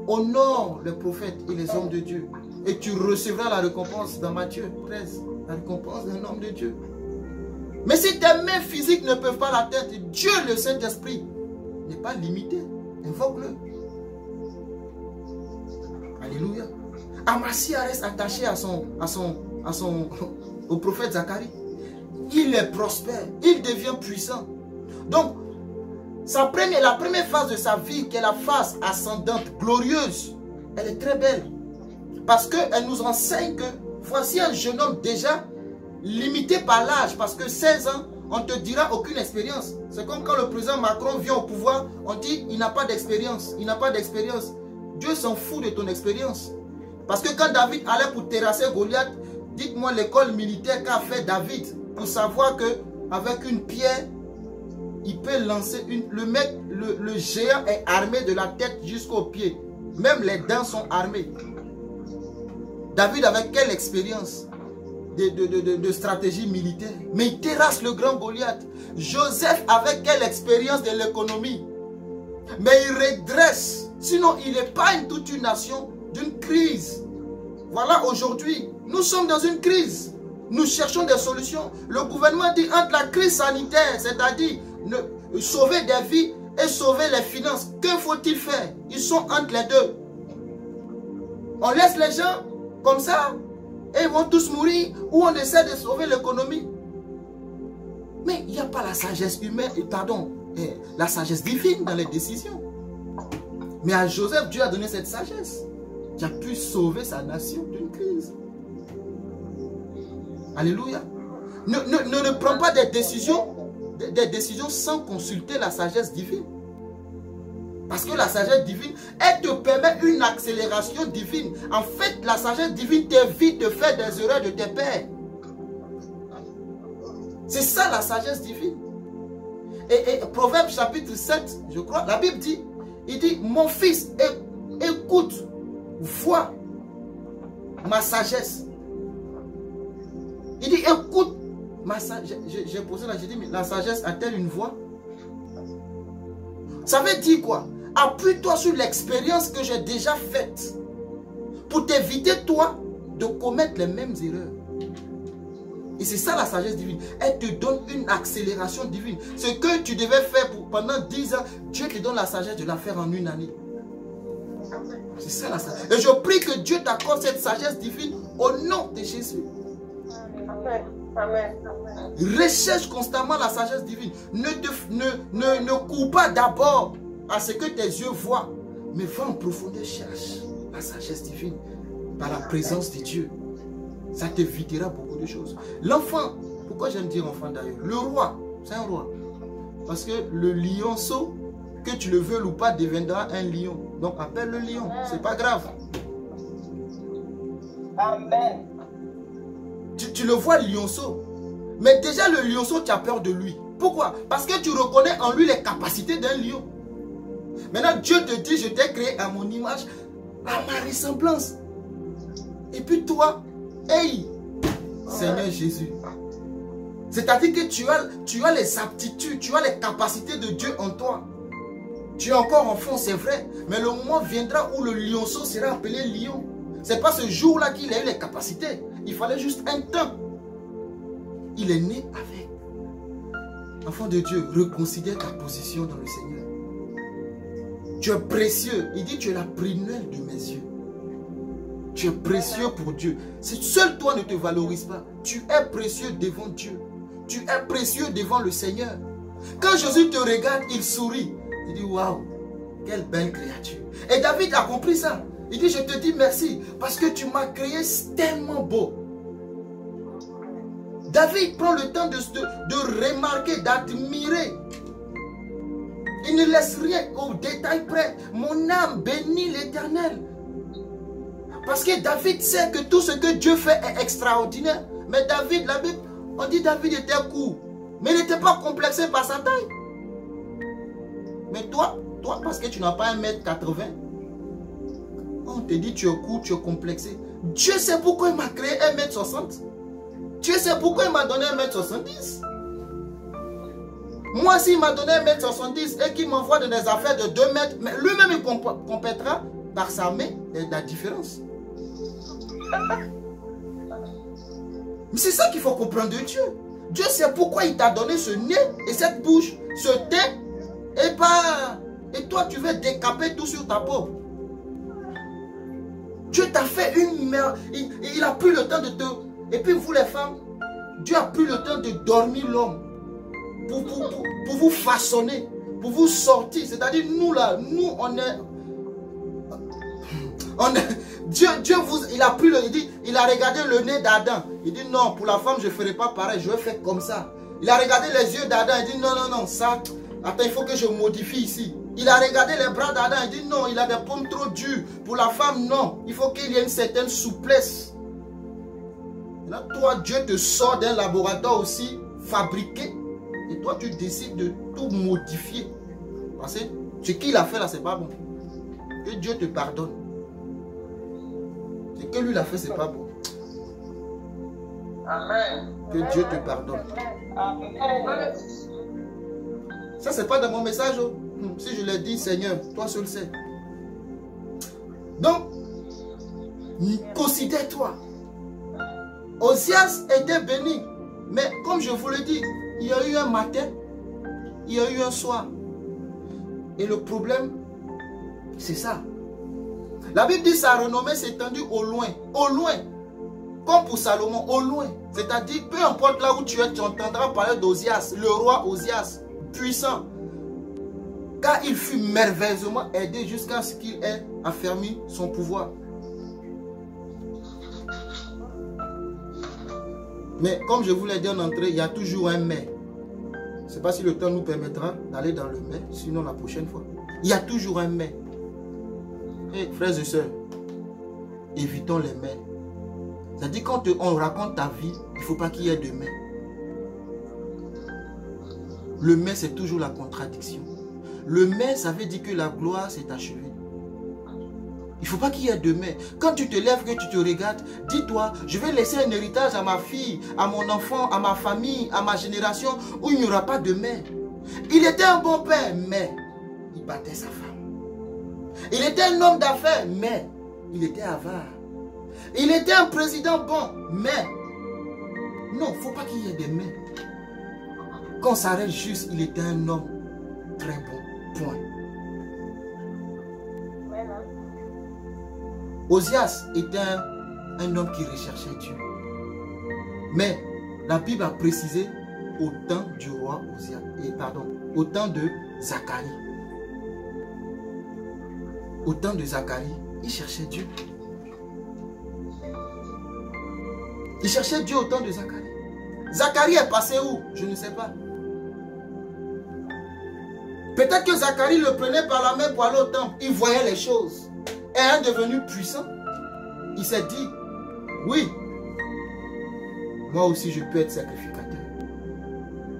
Honore les prophètes et les hommes de Dieu. Et tu recevras la récompense dans Matthieu 13. La récompense d'un homme de Dieu. Mais si tes mains physiques ne peuvent pas l'atteindre, Dieu, le Saint-Esprit, n'est pas limité. Invoque-le. Alléluia. Amasia reste attaché au prophète Zacharie. Il est prospère. Il devient puissant. Donc, la première phase de sa vie, qui est la phase ascendante, glorieuse, elle est très belle. Parce qu'elle nous enseigne que voici un jeune homme déjà limité par l'âge. Parce que 16 ans, on te dira aucune expérience. C'est comme quand le président Macron vient au pouvoir, on dit il n'a pas d'expérience. Il n'a pas d'expérience. Dieu s'en fout de ton expérience. Parce que quand David allait pour terrasser Goliath, dites-moi l'école militaire qu'a fait David pour savoir qu'avec une pierre, il peut lancer le géant est armé de la tête jusqu'aux pieds. Même les dents sont armées. David avec quelle expérience de stratégie militaire? Mais il terrasse le grand Goliath. Joseph avec quelle expérience de l'économie? Mais il redresse. Sinon il épargne toute une nation d'une crise. Voilà, aujourd'hui, nous sommes dans une crise. Nous cherchons des solutions. Le gouvernement dit entre la crise sanitaire, c'est-à-dire sauver des vies et sauver les finances. Que faut-il faire? Ils sont entre les deux. On laisse les gens comme ça et ils vont tous mourir, ou on essaie de sauver l'économie. Mais il n'y a pas la sagesse humaine, pardon, la sagesse divine dans les décisions. Mais à Joseph, Dieu a donné cette sagesse qui a pu sauver sa nation d'une crise. Alléluia. Ne prends pas des décisions sans consulter la sagesse divine. Parce que la sagesse divine, elle te permet une accélération divine. En fait, la sagesse divine t'évite de faire des erreurs de tes pères. C'est ça la sagesse divine. Et Proverbe chapitre 7, je crois, la Bible dit, il dit, mon fils, écoute, vois ma sagesse. Il dit, écoute ma sagesse. J'ai posé là, j'ai dit, mais la sagesse a-t-elle une voix? Ça veut dire quoi? Appuie-toi sur l'expérience que j'ai déjà faite pour t'éviter, toi, de commettre les mêmes erreurs. Et c'est ça la sagesse divine. Elle te donne une accélération divine. Ce que tu devais faire pendant 10 ans, Dieu te donne la sagesse de la faire en une année. C'est ça la sagesse. Et je prie que Dieu t'accorde cette sagesse divine au nom de Jésus. Amen. Recherche constamment la sagesse divine. Ne cours pas d'abord à ce que tes yeux voient, mais va en profondeur, cherche la sagesse divine par la présence de Dieu. Ça t'évitera beaucoup de choses. L'enfant, pourquoi j'aime dire enfant d'ailleurs? Le roi, c'est un roi. Parce que le lionceau, que tu le veuilles ou pas, deviendra un lion. Donc appelle le lion, c'est pas grave. Amen. Tu le vois lionceau. Mais déjà le lionceau, tu as peur de lui. Pourquoi? Parce que tu reconnais en lui les capacités d'un lion. Maintenant Dieu te dit, je t'ai créé à mon image, à ma ressemblance. Et puis toi, hey, Seigneur Jésus. C'est-à-dire que tu as les aptitudes, tu as les capacités de Dieu en toi. Tu es encore enfant, c'est vrai. Mais le moment viendra où le lionceau sera appelé lion. C'est pas ce jour-là qu'il a eu les capacités. Il fallait juste un temps. Il est né avec. Enfant de Dieu, reconsidère ta position dans le Seigneur. Tu es précieux. Il dit, tu es la prunelle de mes yeux. Tu es précieux pour Dieu. Seul toi ne te valorise pas. Tu es précieux devant Dieu. Tu es précieux devant le Seigneur. Quand Jésus te regarde, il sourit. Il dit, waouh, quelle belle créature. Et David a compris ça. Il dit, je te dis merci parce que tu m'as créé tellement beau. David prend le temps de remarquer, d'admirer. Il ne laisse rien au détail près. Mon âme bénit l'Éternel. Parce que David sait que tout ce que Dieu fait est extraordinaire. Mais David, la Bible, on dit David était court. Mais il n'était pas complexé par sa taille. Mais toi, parce que tu n'as pas 1m80, on te dit tu es court, tu es complexé. Dieu sait pourquoi il m'a créé 1m60. Dieu sait pourquoi il m'a donné 1m70. Moi, s'il m'a donné 1m70 et qu'il m'envoie dans des affaires de 2 mètres, lui-même il compétera par sa main la différence. Mais c'est ça qu'il faut comprendre de Dieu. Dieu sait pourquoi il t'a donné ce nez et cette bouche, ce teint, et toi tu veux décaper tout sur ta peau. Dieu t'a fait une mère, il a pris le temps de te... Et puis vous les femmes, Dieu a pris le temps de dormir l'homme pour vous façonner, pour vous sortir. C'est-à-dire nous là, nous on est Dieu vous, il a pris il a regardé le nez d'Adam. Il dit non, pour la femme je ne ferai pas pareil, je vais faire comme ça. Il a regardé les yeux d'Adam, il dit non, ça, attends, il faut que je modifie ici. Il a regardé les bras d'Adam, il dit non, il a des pommes trop dures. Pour la femme, non, il faut qu'il y ait une certaine souplesse. Là, toi, Dieu te sort d'un laboratoire aussi fabriqué. Et toi, tu décides de tout modifier. Parce que ce qu'il a fait là, c'est pas bon. Que Dieu te pardonne. Ce que lui a fait, c'est pas bon. Amen. Que Dieu te pardonne. Amen. Ça, c'est pas dans mon message. Oh. Si je l'ai dit, Seigneur, toi seul sais. Donc, considère-toi. Osias était béni. Mais comme je vous le dis, il y a eu un matin, il y a eu un soir. Et le problème, c'est ça. La Bible dit sa renommée s'est étendue au loin. Au loin. Comme pour Salomon, au loin. C'est-à-dire, peu importe là où tu es, tu entendras parler d'Osias, le roi Osias, puissant. car il fut merveilleusement aidé jusqu'à ce qu'il ait affermi son pouvoir. Mais comme je vous l'ai dit en entrée, il y a toujours un mais. Je ne sais pas si le temps nous permettra d'aller dans le mais, sinon la prochaine fois. Il y a toujours un mais. Et frères et sœurs, évitons les mais. C'est-à-dire quand on raconte ta vie, il ne faut pas qu'il y ait de mais. Le mais, c'est toujours la contradiction. Le mais, ça veut dire que la gloire s'est achevée. Il ne faut pas qu'il y ait de mais. Quand tu te lèves, que tu te regardes, dis-toi, je vais laisser un héritage à ma fille, à mon enfant, à ma famille, à ma génération, où il n'y aura pas de mais. Il était un bon père, mais il battait sa femme. Il était un homme d'affaires, mais il était avare. Il était un président bon, mais non, il ne faut pas qu'il y ait des mais. Quand on s'arrête juste, il était un homme très bon, point. Osias était un homme qui recherchait Dieu. Mais la Bible a précisé au temps du roi Osias, au temps de Zacharie. Au temps de Zacharie, il cherchait Dieu. Il cherchait Dieu au temps de Zacharie. Zacharie est passé où? Je ne sais pas. Peut-être que Zacharie le prenait par la main pour aller au temple. Il voyait les choses. Et est devenu puissant. Il s'est dit, oui, moi aussi je peux être sacrificateur.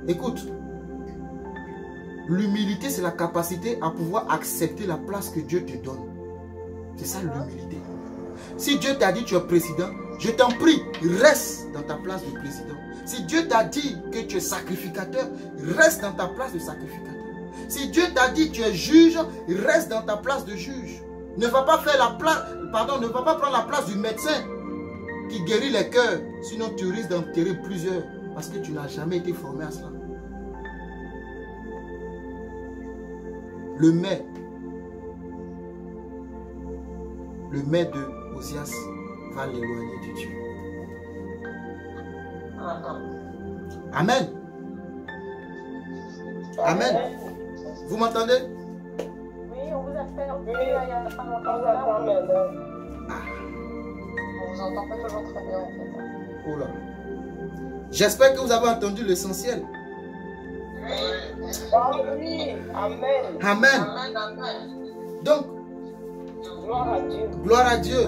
Écoute, l'humilité c'est la capacité à pouvoir accepter la place que Dieu te donne. C'est ça l'humilité. Si Dieu t'a dit tu es président, je t'en prie, reste dans ta place de président. Si Dieu t'a dit que tu es sacrificateur, reste dans ta place de sacrificateur. Si Dieu t'a dit tu es juge, reste dans ta place de juge. Ne va pas faire la place, ne va pas prendre la place du médecin qui guérit les cœurs, sinon tu risques d'enterrer plusieurs parce que tu n'as jamais été formé à cela. Le mais de Osias va l'éloigner de Dieu. Amen. Amen. Vous m'entendez? Oui, on vous a fait un peu, il y a pas longtemps. On vous entend pas toujours très bien en fait. Oh là. J'espère que vous avez entendu l'essentiel. Oui, amen. Amen. Donc, gloire à Dieu. Gloire à Dieu.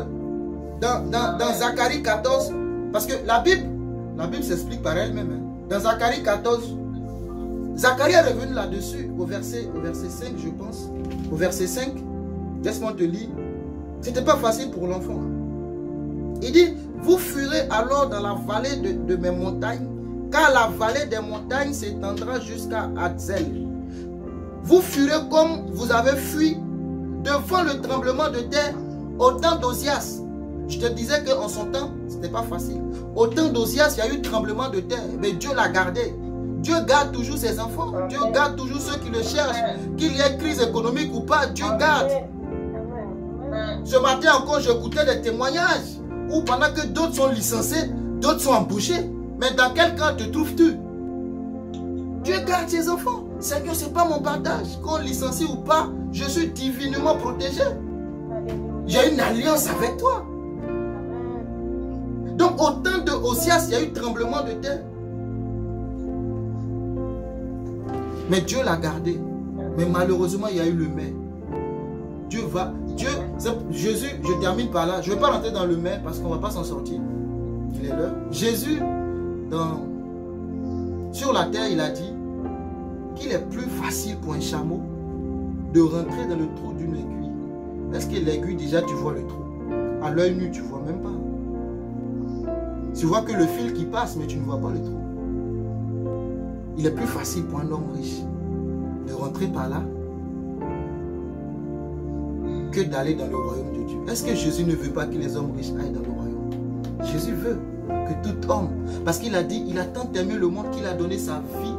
Dans Zacharie 14, parce que la Bible s'explique par elle-même. Hein. Dans Zacharie 14, Zacharie est revenu là-dessus, au verset 5, je pense. Au verset 5, laisse-moi te lire. C'était pas facile pour l'enfant. Il dit, vous fuirez alors dans la vallée de mes montagnes, car la vallée des montagnes s'étendra jusqu'à Adzel. Vous fuirez comme vous avez fui devant le tremblement de terre au temps d'Osias. Je te disais qu'en son temps, ce n'était pas facile. Au temps d'Osias, il y a eu tremblement de terre, mais Dieu l'a gardé. Dieu garde toujours ses enfants. Dieu garde toujours ceux qui le cherchent. Qu'il y ait crise économique ou pas, Dieu garde. Ce matin encore, j'écoutais des témoignages où pendant que d'autres sont licenciés, d'autres sont embauchés. Mais dans quel cas te trouves-tu? Dieu garde ses enfants. Seigneur, ce n'est pas mon partage. Qu'on licencie ou pas, je suis divinement protégé. J'ai une alliance avec toi. Donc au temps de Osias, il y a eu tremblement de terre. Mais Dieu l'a gardé. Mais malheureusement, il y a eu le mais. Jésus, je termine par là. Je ne vais pas rentrer dans le mais parce qu'on ne va pas s'en sortir. Il est l'heure. Jésus, sur la terre, il a dit qu'il est plus facile pour un chameau de rentrer dans le trou d'une aiguille. Est-ce que l'aiguille, déjà, tu vois le trou? À l'œil nu, tu ne vois même pas. Tu vois que le fil qui passe, mais tu ne vois pas le trou. Il est plus facile pour un homme riche de rentrer par là que d'aller dans le royaume de Dieu. Est-ce que Jésus ne veut pas que les hommes riches aillent dans le royaume? Jésus veut que tout homme, parce qu'il a dit, il a tant aimé le monde qu'il a donné sa vie,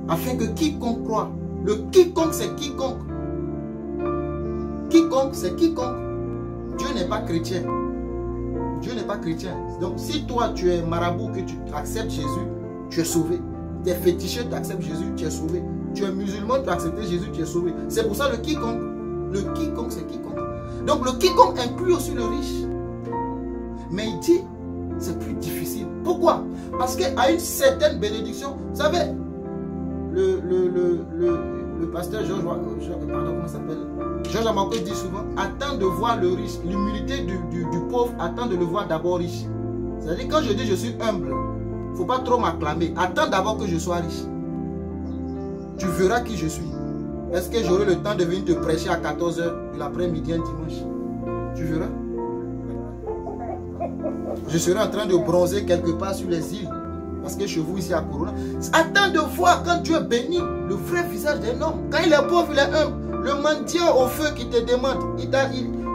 afin que quiconque croit, le quiconque c'est quiconque. Quiconque c'est quiconque. Dieu n'est pas chrétien. Dieu n'est pas chrétien. Donc si toi tu es marabout, que tu acceptes Jésus, tu es sauvé. Tu es féticheur, tu acceptes Jésus, tu es sauvé. Tu es musulman, tu as accepté Jésus, tu es sauvé. C'est pour ça le quiconque. Le quiconque, c'est quiconque. Donc le quiconque inclut aussi le riche. Mais il dit, c'est plus difficile. Pourquoi? Parce qu'à une certaine bénédiction, vous savez, le pasteur Georges, pardon, comment s'appelle? Georges Amanko dit souvent, attends de voir le riche. L'humilité du pauvre, attends de le voir d'abord riche. C'est-à-dire, quand je dis je suis humble, il ne faut pas trop m'acclamer. Attends d'abord que je sois riche. Tu verras qui je suis. Est-ce que j'aurai le temps de venir te prêcher à 14 h de l'après-midi un dimanche? Tu verras. Je serai en train de bronzer quelque part sur les îles. Parce que chez vous ici à Corona. Attends de voir quand Dieu bénit le vrai visage d'un homme. Quand il est pauvre, il est humble. Le mendiant au feu qui te demande,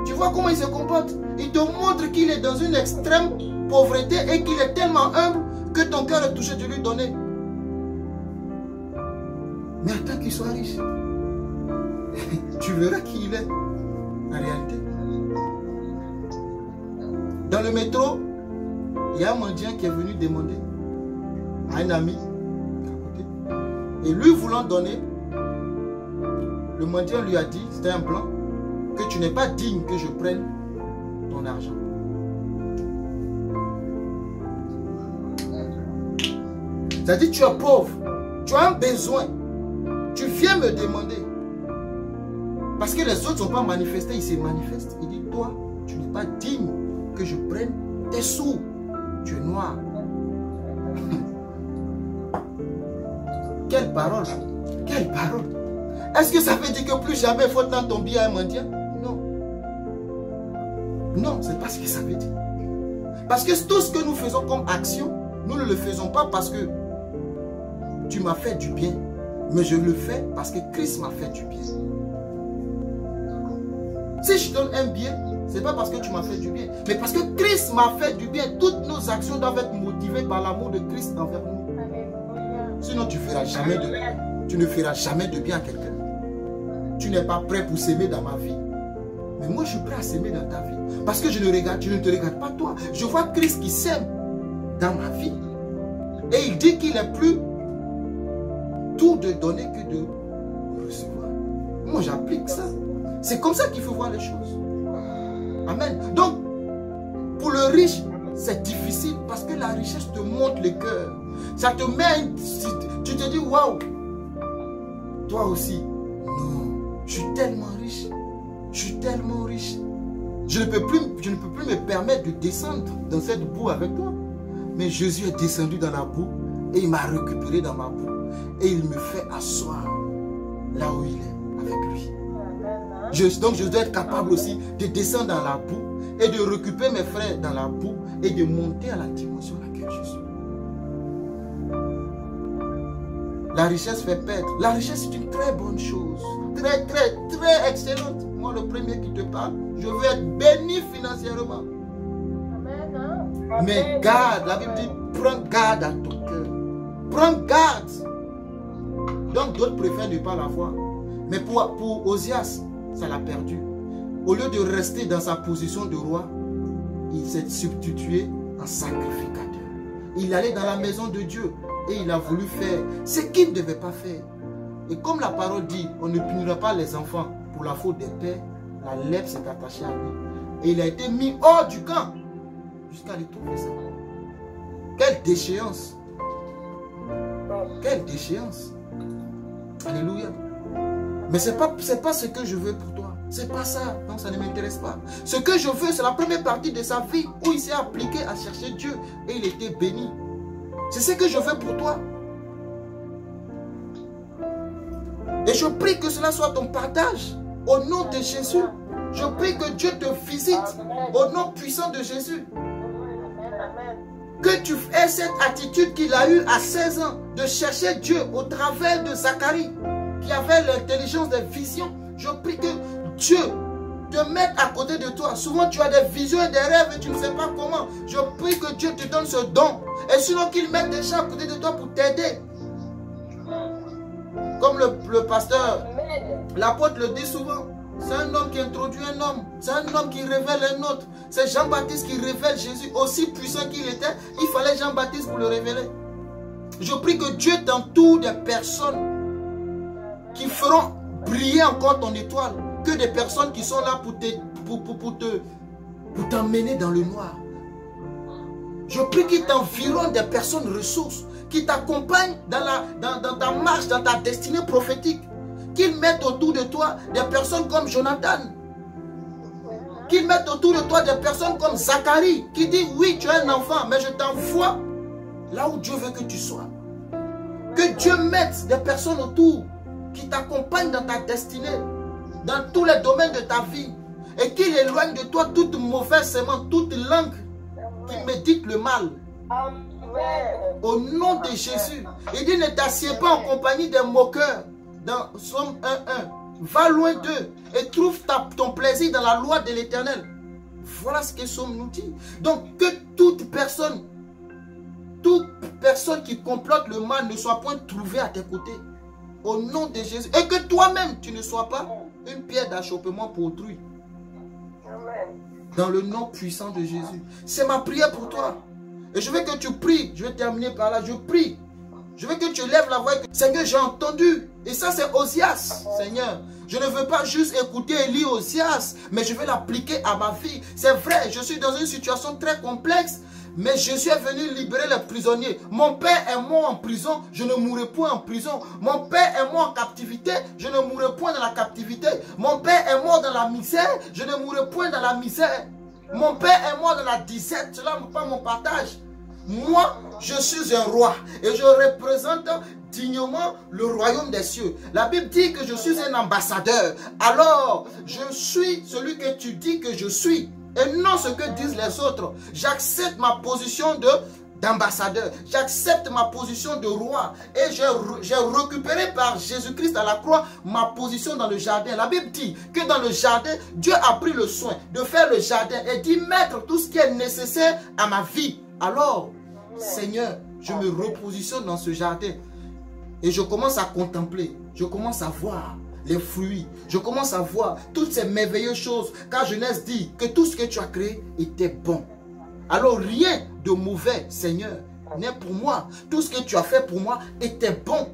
tu vois comment il se comporte? Il te montre qu'il est dans une extrême pauvreté et qu'il est tellement humble que ton cœur est touché de lui donner. Mais attends qu'il soit riche. Tu verras qui il est en réalité. Dans le métro, il y a un mendiant qui est venu demander à un ami à côté. Et lui voulant donner, le mendiant lui a dit, c'était un blanc, que tu n'es pas digne que je prenne ton argent. C'est-à-dire, tu es pauvre, tu as un besoin, tu viens me demander. Parce que les autres ne sont pas manifestés, ils se manifestent. Il dit, toi, tu n'es pas digne que je prenne tes sous. Tu es noir. Quelle parole! Quelle parole! Est-ce que ça veut dire que plus jamais il faut tendre ton billet à un mendiant? Non. Non, ce n'est pas ce que ça veut dire. Parce que tout ce que nous faisons comme action, nous ne le faisons pas parce que tu m'as fait du bien. Mais je le fais parce que Christ m'a fait du bien. Si je donne un bien, ce n'est pas parce que tu m'as fait du bien, mais parce que Christ m'a fait du bien. Toutes nos actions doivent être motivées par l'amour de Christ envers nous. Sinon, tu ne feras jamais de bien. Tu ne feras jamais de bien à quelqu'un. Tu n'es pas prêt pour s'aimer dans ma vie. Mais moi, je suis prêt à s'aimer dans ta vie. Parce que je ne te regarde pas toi. Je vois Christ qui s'aime dans ma vie. Et il dit qu'il est plus tout de donner que de recevoir. Moi, j'applique ça. C'est comme ça qu'il faut voir les choses. Amen. Donc, pour le riche, c'est difficile parce que la richesse te monte le cœur. Ça te met, tu te dis, waouh, toi aussi. Non, je suis tellement riche. Je suis tellement riche. Je ne peux plus me permettre de descendre dans cette boue avec toi. Mais Jésus est descendu dans la boue et il m'a récupéré dans ma boue. Et il me fait asseoir là où il est avec lui. Donc je dois être capable aussi de descendre dans la boue et de récupérer mes frères dans la boue et de monter à la dimension à laquelle je suis. La richesse fait perdre. La richesse est une très bonne chose. Très, très, très excellente. Moi, le premier qui te parle, je veux être béni financièrement. Mais garde, la Bible dit, prends garde à ton cœur. Prends garde. Donc d'autres préfèrent ne pas l'avoir. Mais pour Osias, ça l'a perdu. Au lieu de rester dans sa position de roi, il s'est substitué en sacrificateur. Il allait dans la maison de Dieu et il a voulu faire ce qu'il ne devait pas faire. Et comme la parole dit, on ne punira pas les enfants pour la faute des pères, la lèpre s'est attachée à lui. Et il a été mis hors du camp jusqu'à lui trouver sa mort. Quelle déchéance! Quelle déchéance! Alléluia! Mais ce n'est pas ce que je veux pour toi. C'est pas ça. Donc ça ne m'intéresse pas. Ce que je veux, c'est la première partie de sa vie où il s'est appliqué à chercher Dieu et il était béni. C'est ce que je veux pour toi. Et je prie que cela soit ton partage. Au nom de Jésus. Je prie que Dieu te visite. Au nom puissant de Jésus. Que tu aies cette attitude qu'il a eue à 16 ans. De chercher Dieu au travers de Zacharie. Qui avait l'intelligence des visions. Je prie que Dieu te mette à côté de toi. Souvent tu as des visions et des rêves et tu ne sais pas comment. Je prie que Dieu te donne ce don. Et sinon qu'il mette des gens à côté de toi pour t'aider. Comme le pasteur, l'apôtre le dit souvent. C'est un homme qui introduit un homme. C'est un homme qui révèle un autre. C'est Jean-Baptiste qui révèle Jésus. Aussi puissant qu'il était, il fallait Jean-Baptiste pour le révéler. Je prie que Dieu t'entoure des personnes qui feront briller encore ton étoile que des personnes qui sont là pour t'emmener dans le noir. Je prie qu'il t'environne des personnes ressources qui t'accompagnent dans ta marche, dans ta destinée prophétique. Qu'ils mettent autour de toi des personnes comme Jonathan. Qu'ils mettent autour de toi des personnes comme Zacharie qui dit oui, tu es un enfant, mais je t'envoie là où Dieu veut que tu sois. Que Dieu mette des personnes autour qui t'accompagnent dans ta destinée, dans tous les domaines de ta vie, et qu'il éloigne de toi toute mauvaise sémence, toute langue qui médite le mal. Amen. Au nom de Jésus. Il dit ne t'assieds pas en compagnie des moqueurs. Dans Somme 1:1. Va loin d'eux et trouve ton plaisir dans la loi de l'Éternel. Voilà ce que Somme nous dit. Donc que toute personne qui complote le mal ne soit point trouvée à tes côtés. Au nom de Jésus. Et que toi-même tu ne sois pas une pierre d'achoppement pour autrui. Amen. Dans le nom puissant de Jésus. C'est ma prière pour toi. Et je veux que tu pries. Je vais terminer par là. Je prie. Je veux que tu lèves la voix. Seigneur, j'ai entendu. Et ça, c'est Osias, Seigneur. Je ne veux pas juste écouter et lire Osias, mais je veux l'appliquer à ma vie. C'est vrai, je suis dans une situation très complexe, mais Jésus est venu libérer les prisonniers. Mon père est mort en prison, je ne mourrai point en prison. Mon père est mort en captivité, je ne mourrai point dans la captivité. Mon père est mort dans la misère, je ne mourrai point dans la misère. Mon père est mort dans la disette, cela n'est pas mon partage. Moi, je suis un roi et je représente dignement le royaume des cieux. La Bible dit que je suis un ambassadeur. Alors, je suis celui que tu dis que je suis et non ce que disent les autres. J'accepte ma position d'ambassadeur. J'accepte ma position de roi et j'ai récupéré par Jésus-Christ à la croix ma position dans le jardin. La Bible dit que dans le jardin, Dieu a pris le soin de faire le jardin et d'y mettre tout ce qui est nécessaire à ma vie. Alors, Seigneur, je me repositionne dans ce jardin et je commence à contempler, je commence à voir les fruits, je commence à voir toutes ces merveilleuses choses, car Genèse dit que tout ce que tu as créé était bon. Alors rien de mauvais, Seigneur, n'est pour moi. Tout ce que tu as fait pour moi était bon.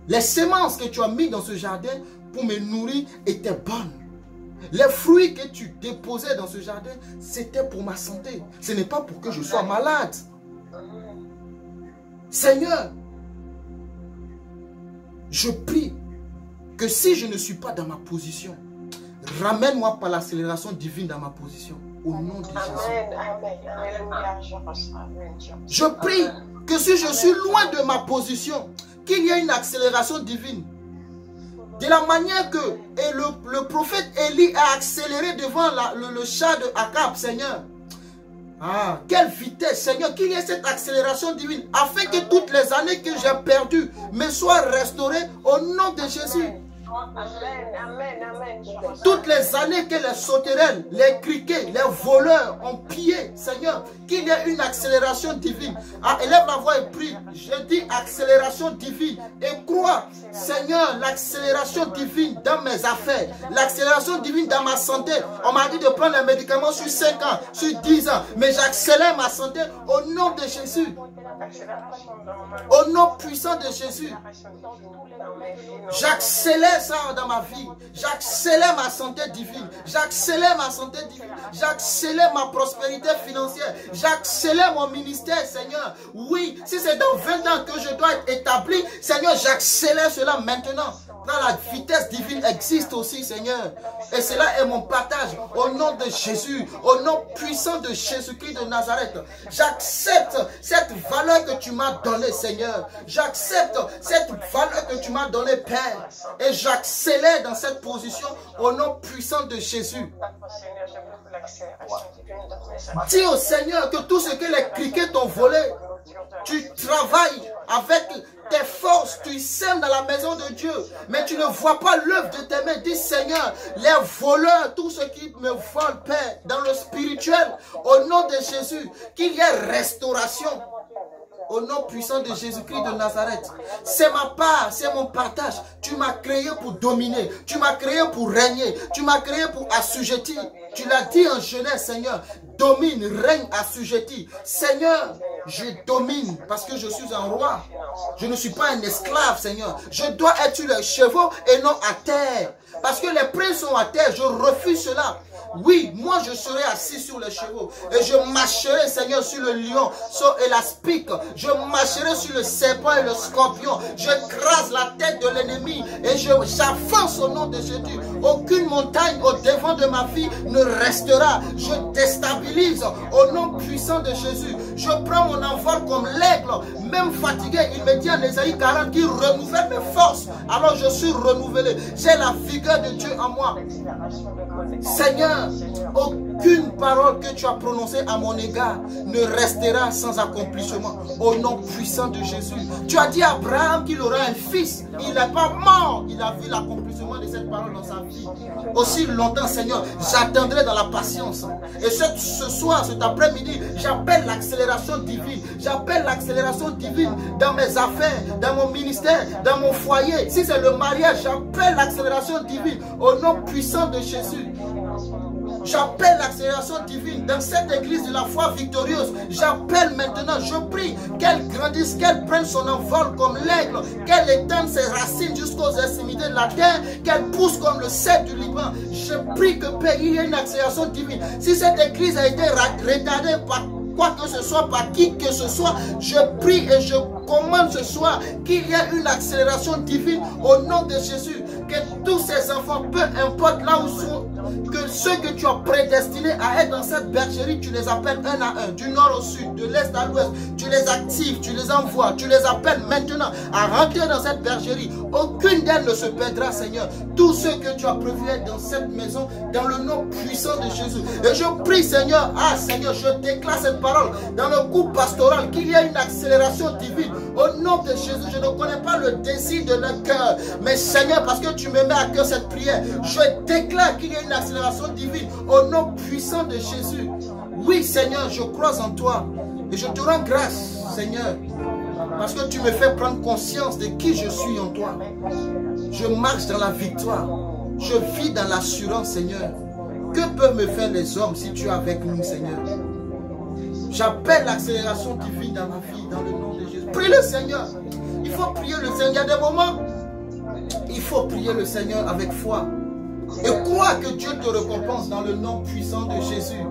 Les semences que tu as mis dans ce jardin pour me nourrir étaient bonnes. Les fruits que tu déposais dans ce jardin, c'était pour ma santé. Ce n'est pas pour que je sois malade. Seigneur, je prie que si je ne suis pas dans ma position, ramène-moi par l'accélération divine dans ma position. Au nom de Jésus. Je prie que si je suis loin de ma position, qu'il y ait une accélération divine. De la manière que le prophète Élie a accéléré devant le chat de Akab, Seigneur. Ah, quelle vitesse, Seigneur, qu'il y ait cette accélération divine, afin que toutes les années que j'ai perdues me soient restaurées au nom de Jésus. Toutes les années que les sauterelles, les criquets, les voleurs ont pillé, Seigneur, qu'il y ait une accélération divine. Ah, élève la voix et prie. Je dis accélération divine. Et crois, Seigneur, l'accélération divine dans mes affaires, l'accélération divine dans ma santé. On m'a dit de prendre les médicaments sur 5 ans, sur 10 ans, mais j'accélère ma santé au nom de Jésus. Au nom puissant de Jésus. J'accélère ça dans ma vie. J'accélère ma santé divine. J'accélère ma santé divine. J'accélère ma prospérité financière. J'accélère mon ministère, Seigneur. Oui, si c'est dans 20 ans que je dois être établi, Seigneur, j'accélère cela maintenant. Dans la vitesse divine existe aussi, Seigneur. Et cela est mon partage. Au nom de Jésus, au nom puissant de Jésus-Christ de Nazareth, j'accepte cette valeur que tu m'as donnée, Seigneur. J'accepte cette valeur que tu m'as donnée, Père. Et j'accélère dans cette position au nom puissant de Jésus. Dis au Seigneur que tout ce que les criquets t'ont volé, tu travailles avec tes forces, tu sèmes dans la maison de Dieu, mais tu ne vois pas l'œuvre de tes mains. Dis Seigneur, les voleurs, tous ceux qui me volent, Père, dans le spirituel, au nom de Jésus, qu'il y ait restauration. Au nom puissant de Jésus-Christ de Nazareth. C'est ma part, c'est mon partage. Tu m'as créé pour dominer. Tu m'as créé pour régner. Tu m'as créé pour assujettir. Tu l'as dit en Genèse, Seigneur. Domine, règne, assujetti. Seigneur, je domine parce que je suis un roi. Je ne suis pas un esclave, Seigneur. Je dois être sur les chevaux et non à terre. Parce que les princes sont à terre. Je refuse cela. Oui, moi je serai assis sur les chevaux et je marcherai, Seigneur, sur le lion et l'aspic. Je marcherai sur le serpent et le scorpion. Je crase la tête de l'ennemi et j'avance au nom de Jésus. Aucune montagne au devant de ma vie ne restera. Je déstabilise au nom puissant de Jésus. Je prends mon envol comme l'aigle. Même fatigué, il me dit en Ésaïe 40 qu'il renouvelle mes forces. Alors je suis renouvelé. J'ai la vigueur de Dieu en moi. Seigneur, aucune parole que tu as prononcée à mon égard ne restera sans accomplissement. Au nom puissant de Jésus. Tu as dit à Abraham qu'il aura un fils. Il n'est pas mort. Il a vu l'accomplissement de cette parole dans sa vie. Aussi longtemps, Seigneur, j'attendrai dans la patience. Et ce soir, cet après-midi, j'appelle l'accélération divine. J'appelle l'accélération divine dans mes affaires, dans mon ministère, dans mon foyer. Si c'est le mariage, j'appelle l'accélération divine au nom puissant de Jésus. J'appelle l'accélération divine dans cette église de la foi victorieuse. J'appelle maintenant, je prie qu'elle grandisse, qu'elle prenne son envol comme l'aigle, qu'elle étende ses racines jusqu'aux extrémités de la terre, qu'elle pousse comme le cèdre du Liban. Je prie que Père, il y ait une accélération divine. Si cette église a été retardée par quoi que ce soit, par qui que ce soit, je prie et je commande ce soir qu'il y ait une accélération divine au nom de Jésus. Que tous ces enfants, peu importe là où sont, que ceux que tu as prédestinés à être dans cette bergerie, tu les appelles un à un, du nord au sud, de l'est à l'ouest, tu les actives, tu les envoies, tu les appelles maintenant à rentrer dans cette bergerie. Aucune d'elles ne se perdra, Seigneur. Tous ceux que tu as prévu être dans cette maison, dans le nom puissant de Jésus. Et je prie, Seigneur, Seigneur, je déclare cette parole dans le groupe pastoral, qu'il y ait une accélération divine. Au nom de Jésus, je ne connais pas le désir de leur cœur, mais Seigneur, parce que tu me mets à cœur cette prière, je déclare qu'il y ait une accélération divine au nom puissant de Jésus. Oui, Seigneur, je crois en toi et je te rends grâce, Seigneur, parce que tu me fais prendre conscience de qui je suis en toi. Je marche dans la victoire. Je vis dans l'assurance, Seigneur. Que peuvent me faire les hommes si tu es avec nous, Seigneur? J'appelle l'accélération divine dans ma vie, dans le nom de Jésus. Prie le Seigneur. Il faut prier le Seigneur. Il y a des moments, il faut prier le Seigneur avec foi. Et crois que Dieu te récompense dans le nom puissant de Jésus.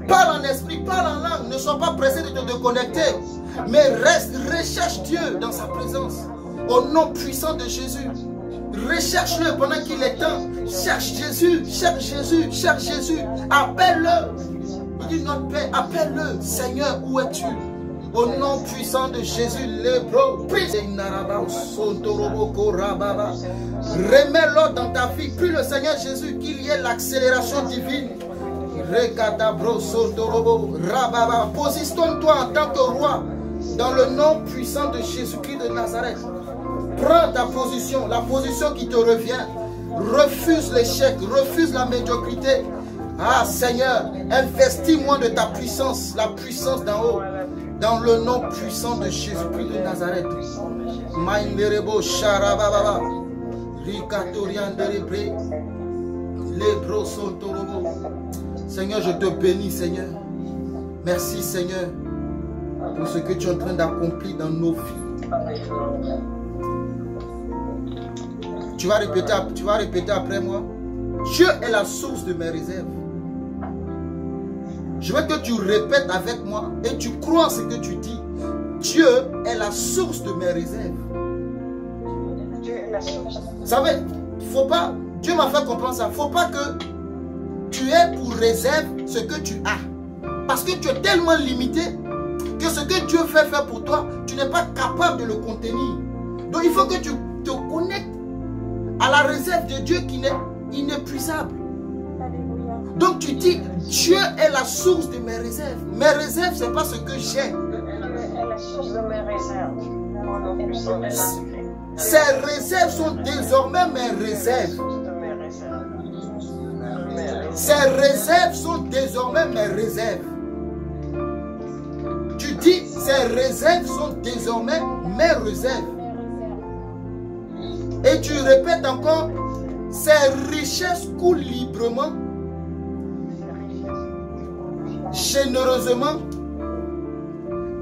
Parle en esprit, parle en langue. Ne sois pas pressé de te déconnecter. Mais reste, recherche Dieu dans sa présence. Au nom puissant de Jésus. Recherche-le pendant qu'il est temps. Cherche Jésus, cherche Jésus, cherche Jésus. Appelle-le. Il dit notre Père, appelle-le. Seigneur, où es-tu? Au nom puissant de Jésus, remets-le dans ta vie. Prie le Seigneur Jésus qu'il y ait l'accélération divine. Positionne-toi en tant que roi dans le nom puissant de Jésus-Christ de Nazareth. Prends ta position, la position qui te revient. Refuse l'échec, refuse la médiocrité. Seigneur, investis-moi de ta puissance, la puissance d'en haut. Dans le nom puissant de Jésus-Christ de Nazareth. Seigneur, je te bénis, Seigneur. Merci, Seigneur, pour ce que tu es en train d'accomplir dans nos vies. Tu vas répéter après moi. Dieu est la source de mes réserves. Je veux que tu répètes avec moi et tu crois en ce que tu dis. Dieu est la source de mes réserves. Vous savez, faut pas, Dieu m'a fait comprendre ça. Il ne faut pas que tu aies pour réserve ce que tu as. Parce que tu es tellement limité que ce que Dieu fait faire pour toi, tu n'es pas capable de le contenir. Donc il faut que tu te connectes à la réserve de Dieu qui n'est inépuisable. Donc tu dis, Dieu est la source de mes réserves. Mes réserves, ce n'est pas ce que j'ai. La source de mes réserves. Ces réserves sont désormais mes réserves. Ces réserves sont désormais mes réserves. Tu dis dit, ces réserves sont désormais mes réserves. Et tu répètes encore, ces richesses coulent librement, généreusement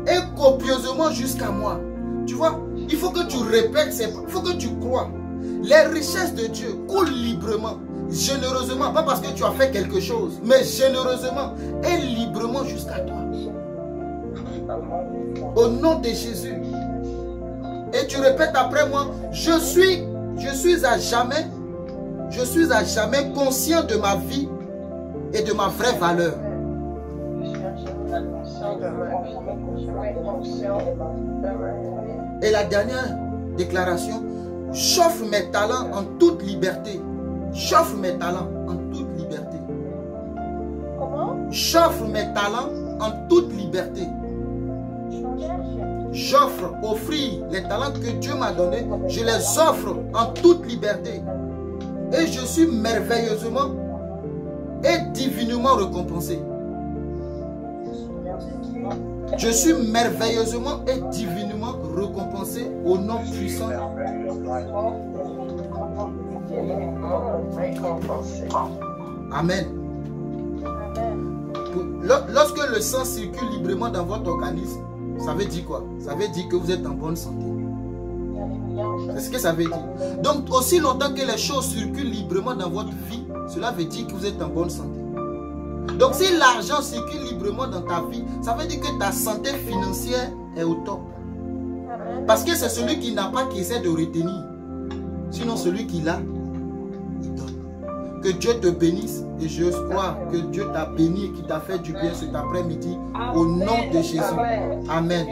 et copieusement jusqu'à moi. Tu vois, il faut que tu répètes, il faut que tu crois. Les richesses de Dieu coulent librement, généreusement, pas parce que tu as fait quelque chose, mais généreusement et librement jusqu'à toi. Au nom de Jésus. Et tu répètes après moi, je suis à jamais conscient de ma vie et de ma vraie valeur. Et la dernière déclaration, j'offre mes talents en toute liberté. J'offre mes talents en toute liberté. Comment? J'offre mes talents en toute liberté. J'offre, offrir les talents que Dieu m'a donnés, je les offre en toute liberté. Et je suis merveilleusement et divinement récompensé. Je suis merveilleusement et divinement récompensé au nom puissant. Amen. Lorsque le sang circule librement dans votre organisme, ça veut dire quoi? Ça veut dire que vous êtes en bonne santé. C'est ce que ça veut dire. Donc, aussi longtemps que les choses circulent librement dans votre vie, cela veut dire que vous êtes en bonne santé. Donc, si l'argent circule librement dans ta vie, ça veut dire que ta santé financière est au top. Parce que c'est celui qui n'a pas qui essaie de retenir. Sinon, celui qui l'a, il donne. Que Dieu te bénisse et je crois que Dieu t'a béni et qu'il t'a fait du bien cet après-midi au nom de Jésus. Amen.